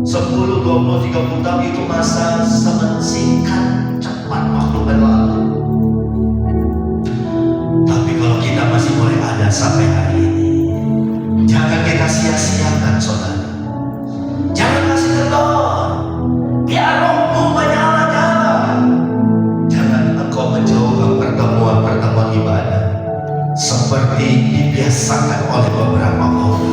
10, 20, 30 tahun itu masa sangat singkat, cepat waktu berlalu. Tapi kalau kita masih boleh ada sampai hari ini, jangan kita sia-siakan saudara. Jangan kasih kendor, biar rohmu menyala-nyala. Jangan engkau menjauhkan pertemuan-pertemuan ibadah seperti dibiasakan oleh beberapa orang.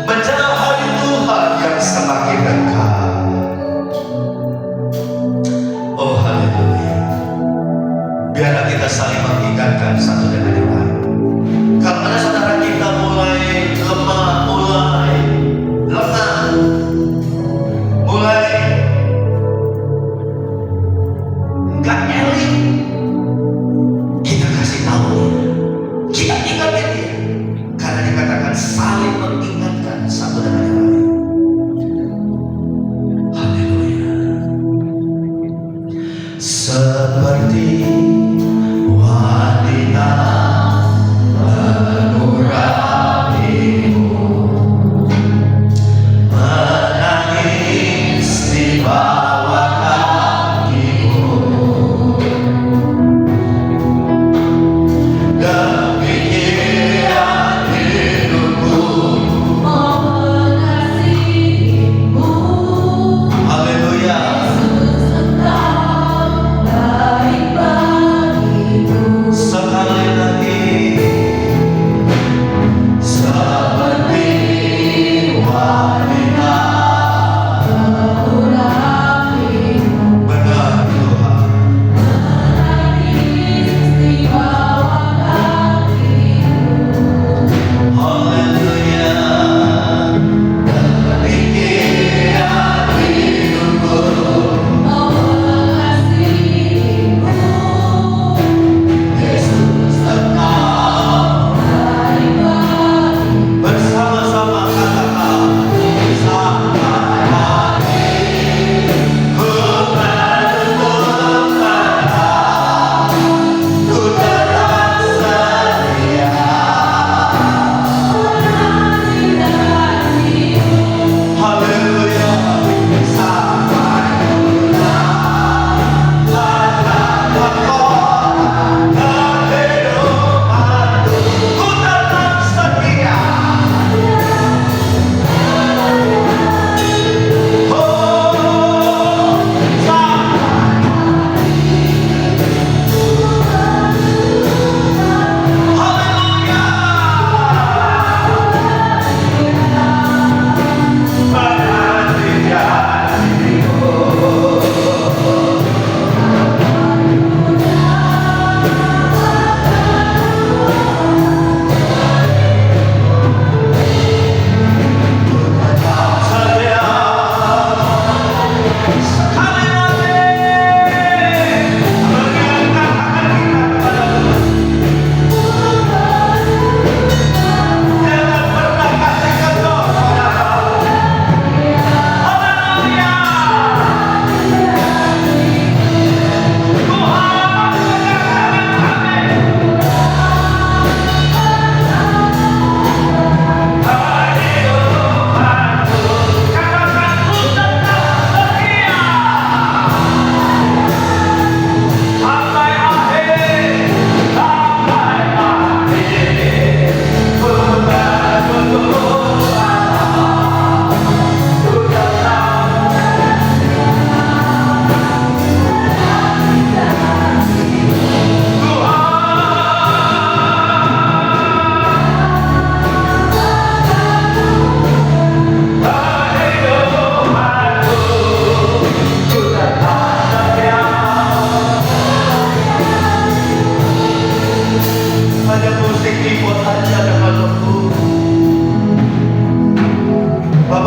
Menjelang hari Tuhan yang semakin dekat. Oh haleluya. Biarlah kita saling mengingatkan satu dengan yang lain. Kalau ada saudara kita mulai lemah, mulai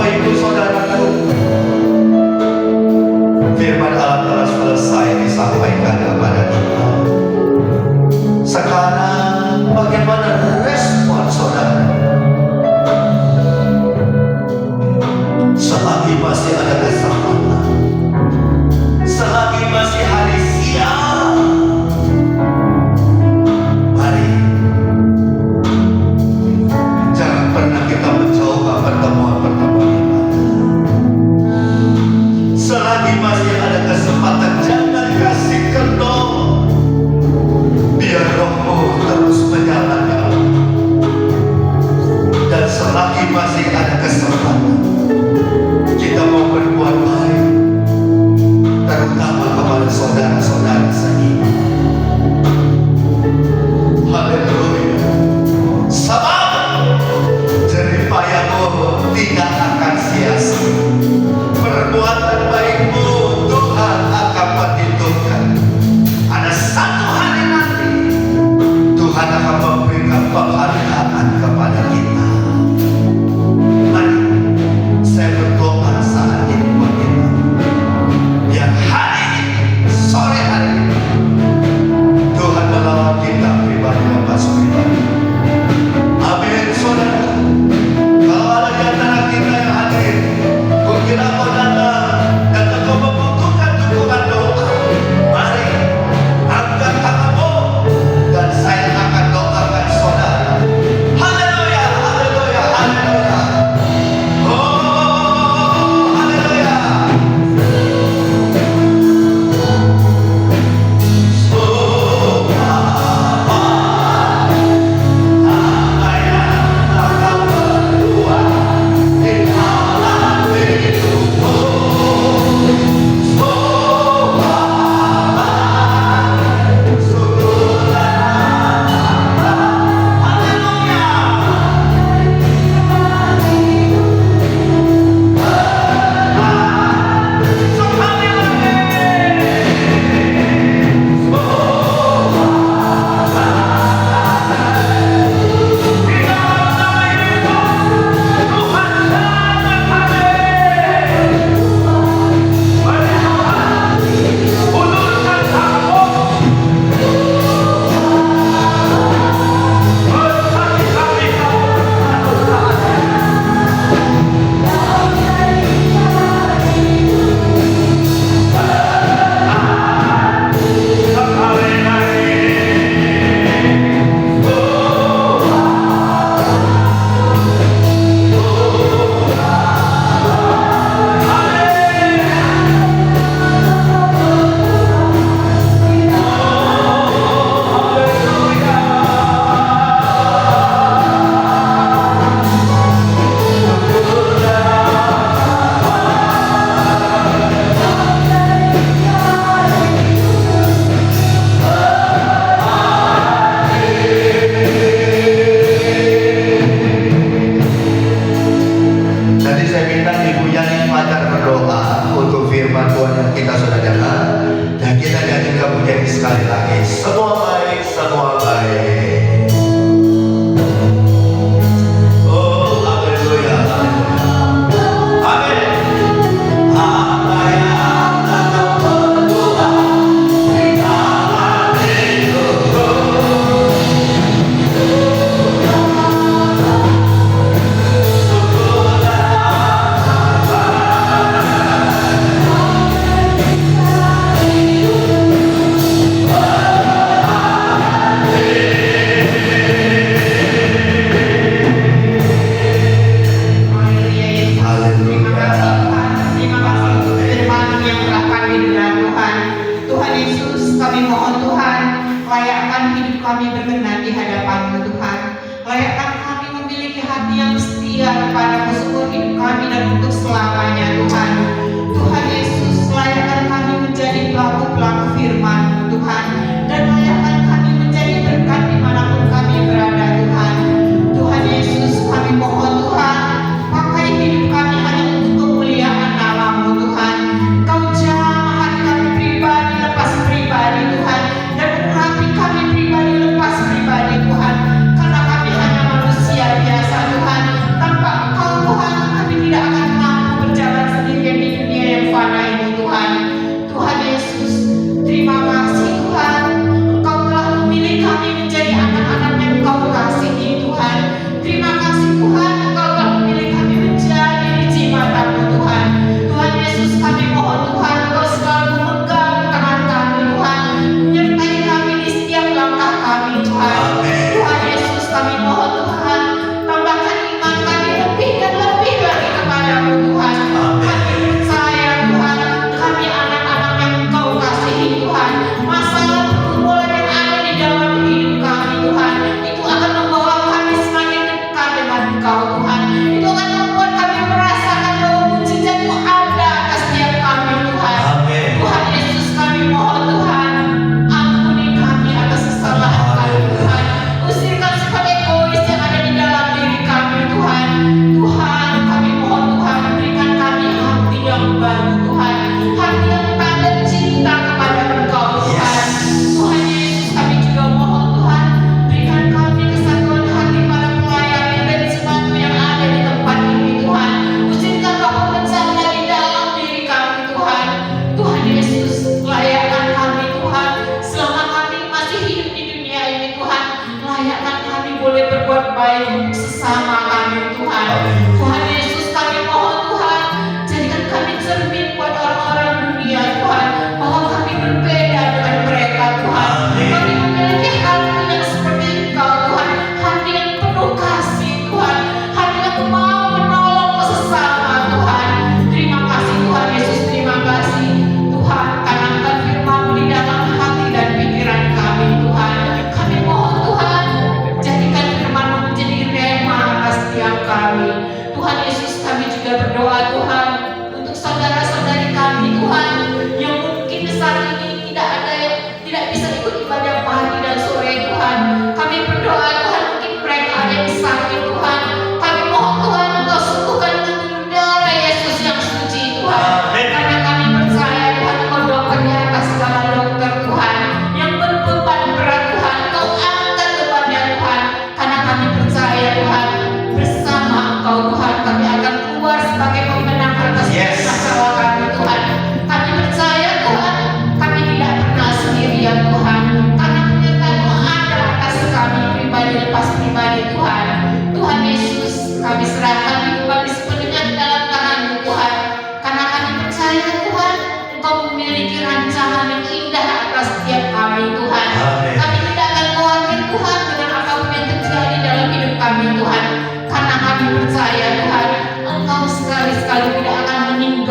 Bapak Ibu Saudaraku, firman Allah telah selesai disampaikan kepada kita. Sekarang bagaimana respon saudara? Selagi masih ada kesempatan, selagi masih hari siang, mari jangan pernah kita mencoba pertemuan-pertemuan ibadah. Selagi masih ada kesempatan, jangan kasih kendor, biar Rohmu terus menyalakan. Dan selagi masih ada kesempatan, kita mau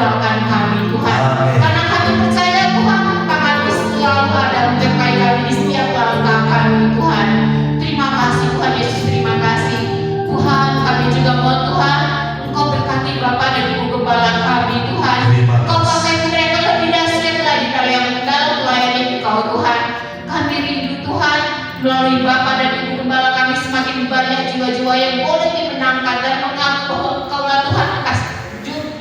meninggalkan kami Tuhan. Amin. Karena kami percaya Tuhan tangan-Mu selalu ada menyertai kami di setiap langkah kami Tuhan. Terima kasih Tuhan Yesus, terima kasih Tuhan. Kami juga mohon Tuhan Engkau berkati Bapak dan Ibu Gembala kami Tuhan. Terima Engkau kasih. pakai mereka lebih dahsyat lagi dalam melayani Engkau Tuhan. Kami rindu Tuhan melalui Bapak dan Ibu Gembala kami semakin banyak jiwa-jiwa yang boleh dimenangkan dan mengaku bahwa Engkaulah Tuhan atas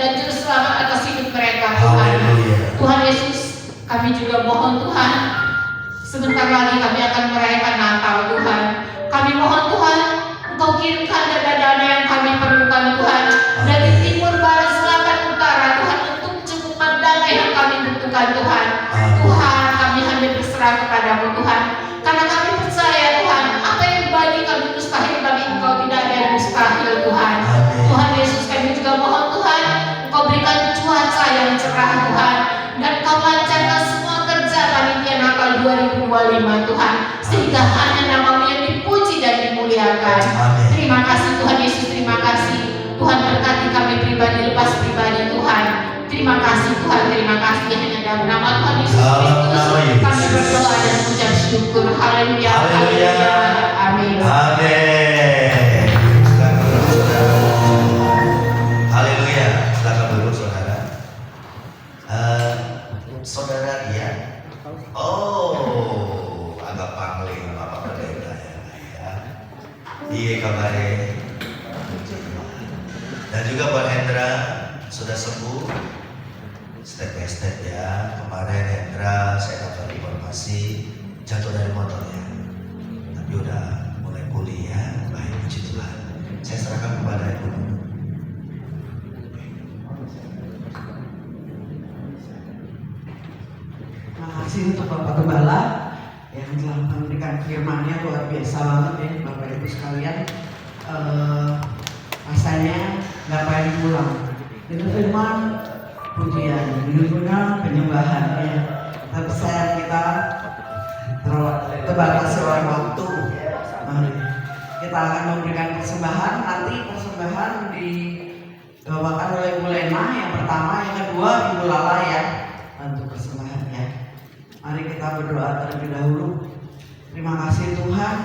dan juru selamat atas hidup mereka Tuhan. Haleluya. Tuhan Yesus, kami juga mohon Tuhan, sebentar lagi kami akan merayakan Natal Tuhan. Kami mohon Tuhan, Engkau kirimkan dana-dana yang kami perlukan Tuhan, dari timur, barat, selatan, utara Tuhan, untuk mencukupan dana yang kami butuhkan Tuhan. Tuhan, kami hanya berserah kepadamu Tuhan, karena kami percaya Tuhan, apa yang bagi kami mustahil, bagi Engkau tidak ada yang mustahil Tuhan. Tuhan Yesus, kami juga mohon Tuhan, Engkau berikan cuaca yang cerah Tuhan, dan Kau lancarkan semua kerja panitia Natal 2025 Tuhan, sehingga hanya nama-Mu yang dipuji dan dimuliakan. Amin. Terima kasih Tuhan Yesus, terima kasih Tuhan, berkati kami pribadi lepas pribadi Tuhan. Terima kasih Tuhan, terima kasih hanya dalam nama Tuhan Yesus Dalam Kristus nama Yesus. kami berdoa dan mengucap syukur. Haleluya. Haleluya. Amin. Amin. Silakan duduk saudara. Haleluya. Silakan duduk saudara. Saudara dia. Oh, agak pangling Bapak Pendeta ya. Iya kabarnya. Dan juga Pak Hendra sudah sembuh step by step ya. Kemarin Hendra saya dapat informasi jatuh dari motor ya, tapi udah mulai pulih ya. Baik, puji Tuhan. Saya serahkan kepada Ibu. Terima kasih untuk Bapak Gembala yang telah memberikan firman-Nya, luar biasa banget ya Bapak Ibu sekalian. Rasanya nggak pengen pulang. Itu firman pujian, judulnya penyembahan ya. Tapi sayang kita terbatas oleh waktu. Mari kita akan memberikan persembahan. Nanti persembahan dibawakan oleh Ibu Lena yang pertama, yang kedua Ibu Lala ya untuk persembahan ya. Mari kita berdoa terlebih dahulu. Terima kasih Tuhan,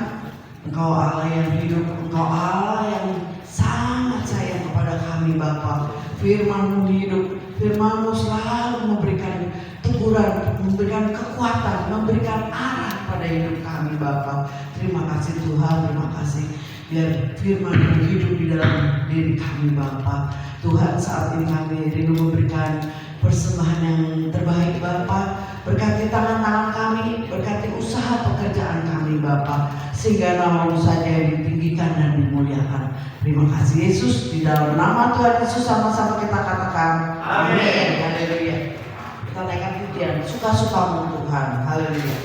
Engkau Allah yang hidup, Engkau Allah yang sangat sayang kepada kami Bapa. Firman-Mu hidup, Firman-Mu selalu memberikan teguran, memberikan kekuatan, memberikan arah pada hidup kami Bapa. Terima kasih Tuhan, terima kasih biar Firman-Mu hidup di dalam diri kami Bapa. Tuhan, saat ini kami rindu memberikan persembahan yang terbaik Bapa. Berkati tangan-tangan kami, berkati usaha pekerjaan kami Bapa, sehingga nama-Mu saja yang ditinggikan dan dimuliakan. Terima kasih Yesus, di dalam nama Tuhan Yesus sama-sama kita katakan amin. Haleluya. Kita naikkan pujian, suka-sukamu Tuhan. Haleluya.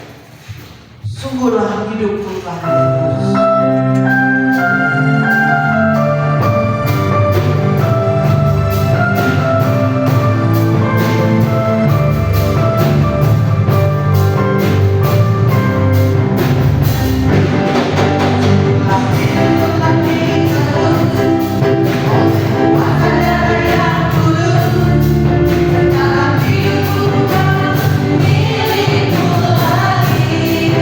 Sungguhlah hidupku telah ditebus. Milikmu lagi.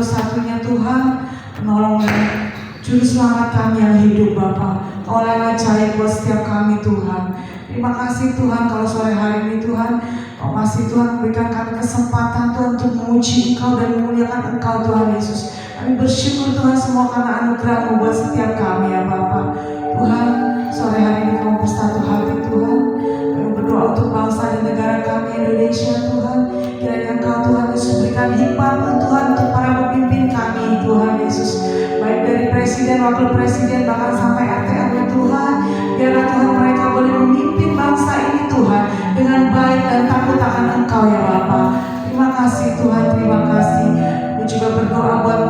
satu-satunya Tuhan, menolong Juru Selamat kami yang hidup Bapa. Kau yang ajaib buat setiap kami Tuhan. Terima kasih Tuhan kalau sore hari ini Tuhan, Kau masih Tuhan berikan kami kesempatan Tuhan untuk memuji Engkau dan memuliakan Engkau Tuhan Yesus. Kami bersyukur Tuhan semua karena anugerah-Mu buat setiap kami ya Bapa. Tuhan, sore hari ini kami bersatu hati Tuhan. Kami berdoa untuk bangsa dan negara kami Indonesia Tuhan. Kiranya Engkau Tuhan Yesus berikan hikmat Tuhan untuk para pemimpin kami Tuhan Yesus. Baik dari presiden, wakil presiden, bahkan sampai RT/RW Tuhan. Biarlah Tuhan mereka boleh memimpin bangsa ini Tuhan dengan baik dan takut akan Engkau ya Bapa. Terima kasih Tuhan, terima kasih. Kami juga berdoa buat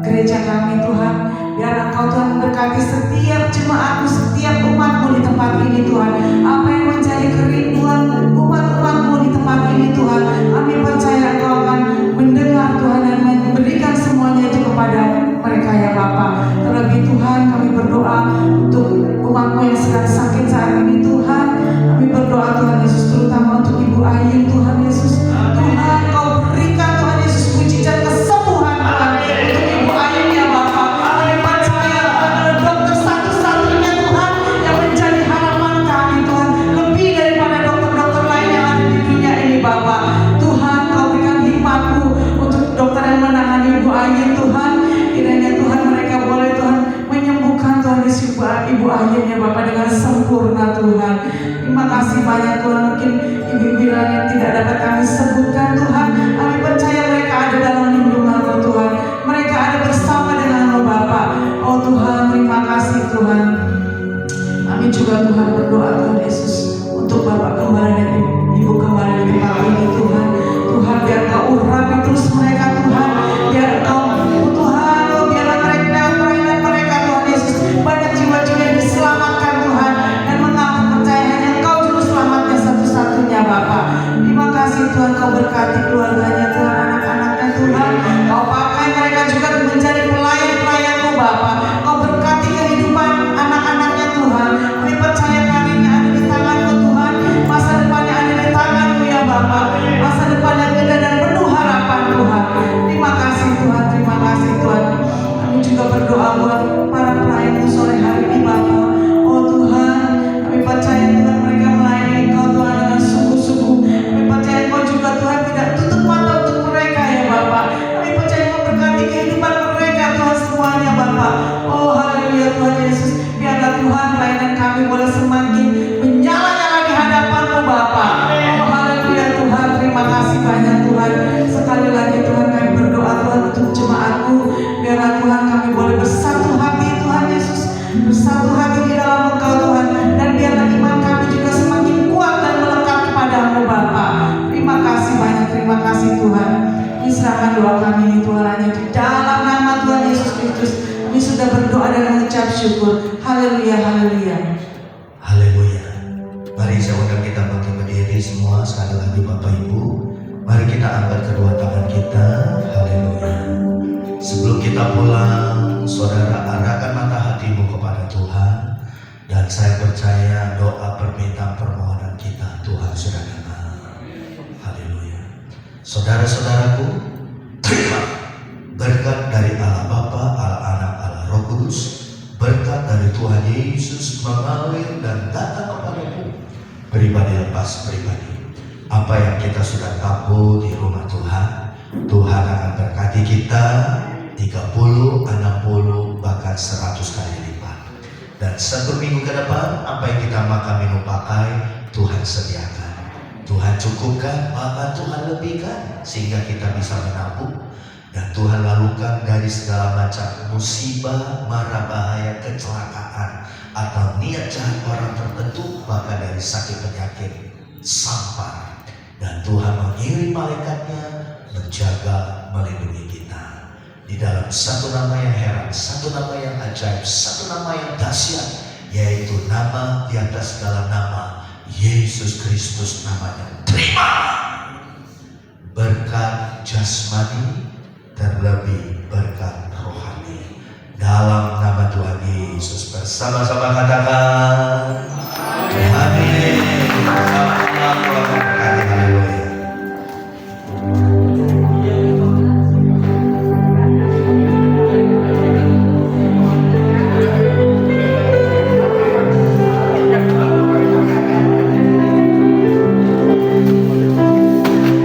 gereja kami Tuhan. Biar Engkau Tuhan memberkati setiap jemaat-Mu, setiap umat-Mu di tempat ini Tuhan. Apa yang menjadi kerinduan umat-umat-Mu di tempat ini Tuhan, kami percaya Engkau akan mendengar Tuhan dan memberikan semuanya itu kepada mereka ya Bapa. Terlebih Tuhan kami berdoa untuk umat-Mu yang sedang sakit saat ini Tuhan. Kami berdoa Tuhan Yesus terutama untuk Ibu Ayu Tuhan Yesus. Tuhan Kau berikan Tuhan Yesus mujizat kesembuhan Tuhan untuk Ibu Ayu ya Bapa. Kami percaya Tuhan adalah dokter satu-satunya Tuhan yang menjadi harapan kami Tuhan. Lebih daripada dokter-dokter lain yang ada di dunia ini Bapa. Tuhan Kau berikan hikmat-Mu untuk dokter yang menangani Ibu Ayu Tuhan. Kiranya Tuhan mereka boleh Tuhan menyembuhkan Tuhan Yesus Ibu Ayu ya Bapa dengan sempurna Tuhan. Terima kasih banyak Tuhan. Mungkin ibu-ibu yang tidak dapat kami sebutkan Tuhan, kami percaya mereka ada dalam lindungan-Mu Tuhan. Mereka ada bersama dengan-Mu Bapa. Oh Tuhan, terima kasih Tuhan. Kami juga Tuhan berdoa Tuhan Yesus untuk Bapak kembali dan Ibu kembali dari pagi ini Tuhan. Tuhan biar Kau urapi terus mereka Tuhan. Biar Kau Tuhan, oh biarlah mereka mereka Tuhan Yesus banyak jiwa-jiwa yang diselamatkan Tuhan dan mengaku percaya hanya Engkau juru selamatnya satu-satunya Bapa. Terima kasih Tuhan Kau berkati keluarganya Tuhan, anak-anaknya Tuhan. Kau pakai mereka juga menjadi pelayan-pelayan-Mu Bapa. Kau berkati kehidupan anak-anaknya Tuhan. Kami percaya karirnya ada di tangan-Mu Tuhan. Masa depannya ada di tangan-Mu ya Bapa. Masa depan yang indah dan penuh harapan Tuhan. Terima kasih Tuhan, terima kasih Tuhan. Kami juga berdoa buat para pelayan-Mu sore hari ini Bapa. Oh Tuhan, kami percaya Tuhan mereka melayani Engkau Tuhan dengan sungguh-sungguh. Kami percaya Engkau juga Tuhan tidak tutup mata untuk mereka ya Bapa. Kami percaya Engkau berkati kehidupan mereka Tuhan semuanya Bapa. Oh haleluya Tuhan Yesus. Biarlah Tuhan pelayanan kami boleh semakin menyala-nyala di hadapan-Mu Bapa. Oh haleluya Tuhan, terima kasih banyak Tuhan. Sekali lagi Tuhan kami berdoa Tuhan untuk jemaat-Mu. Biarlah Tuhan kami boleh bersatu hati Tuhan Yesus, bersatu hati di dalam Engkau Tuhan. Dan biarlah iman kami juga semakin kuat dan melekat kepada-Mu Bapa. Terima kasih banyak, terima kasih Tuhan. Serahkan doa kami ini Tuhan hanya di dalam nama Tuhan Yesus Kristus. Kami sudah berdoa dan mengucap syukur. Haleluya, haleluya. Haleluya. Mari saya undang kita bangkit berdiri semua sekali lagi Bapak Ibu. Mari kita angkat kedua tangan kita. Haleluya. Sebelum kita pulang, saudara arahkan mata hatimu kepada Tuhan. Dan saya percaya doa permintaan permohonan kita Tuhan sudah dengar. Haleluya. Saudara-saudaraku, terima berkat dari Allah Bapa, Allah Anak, Allah Roh Kudus. Berkat dari Tuhan Yesus mengalir dan datang kepadamu pribadi lepas pribadi. Apa yang kita sudah tabur di rumah Tuhan, Tuhan akan berkati kita 30, 60, bahkan 100 kali lipat. Dan 1 minggu ke depan, apa yang kita makan, minum, pakai, Tuhan sediakan. Tuhan cukupkan, bahkan Tuhan lebihkan, sehingga kita bisa menabung. Dan Tuhan lalukan dari segala macam musibah, mara bahaya, kecelakaan, atau niat jahat orang tertentu, bahkan dari sakit penyakit, sampar. Dan Tuhan mengirim malaikatnya menjaga, melindungi kita. Di dalam satu nama yang heran, satu nama yang ajaib, satu nama yang dahsyat, yaitu nama di atas segala nama, Yesus Kristus namanya. Terima berkat jasmani, terlebih berkat rohani. Dalam nama Tuhan Yesus bersama-sama katakan amin.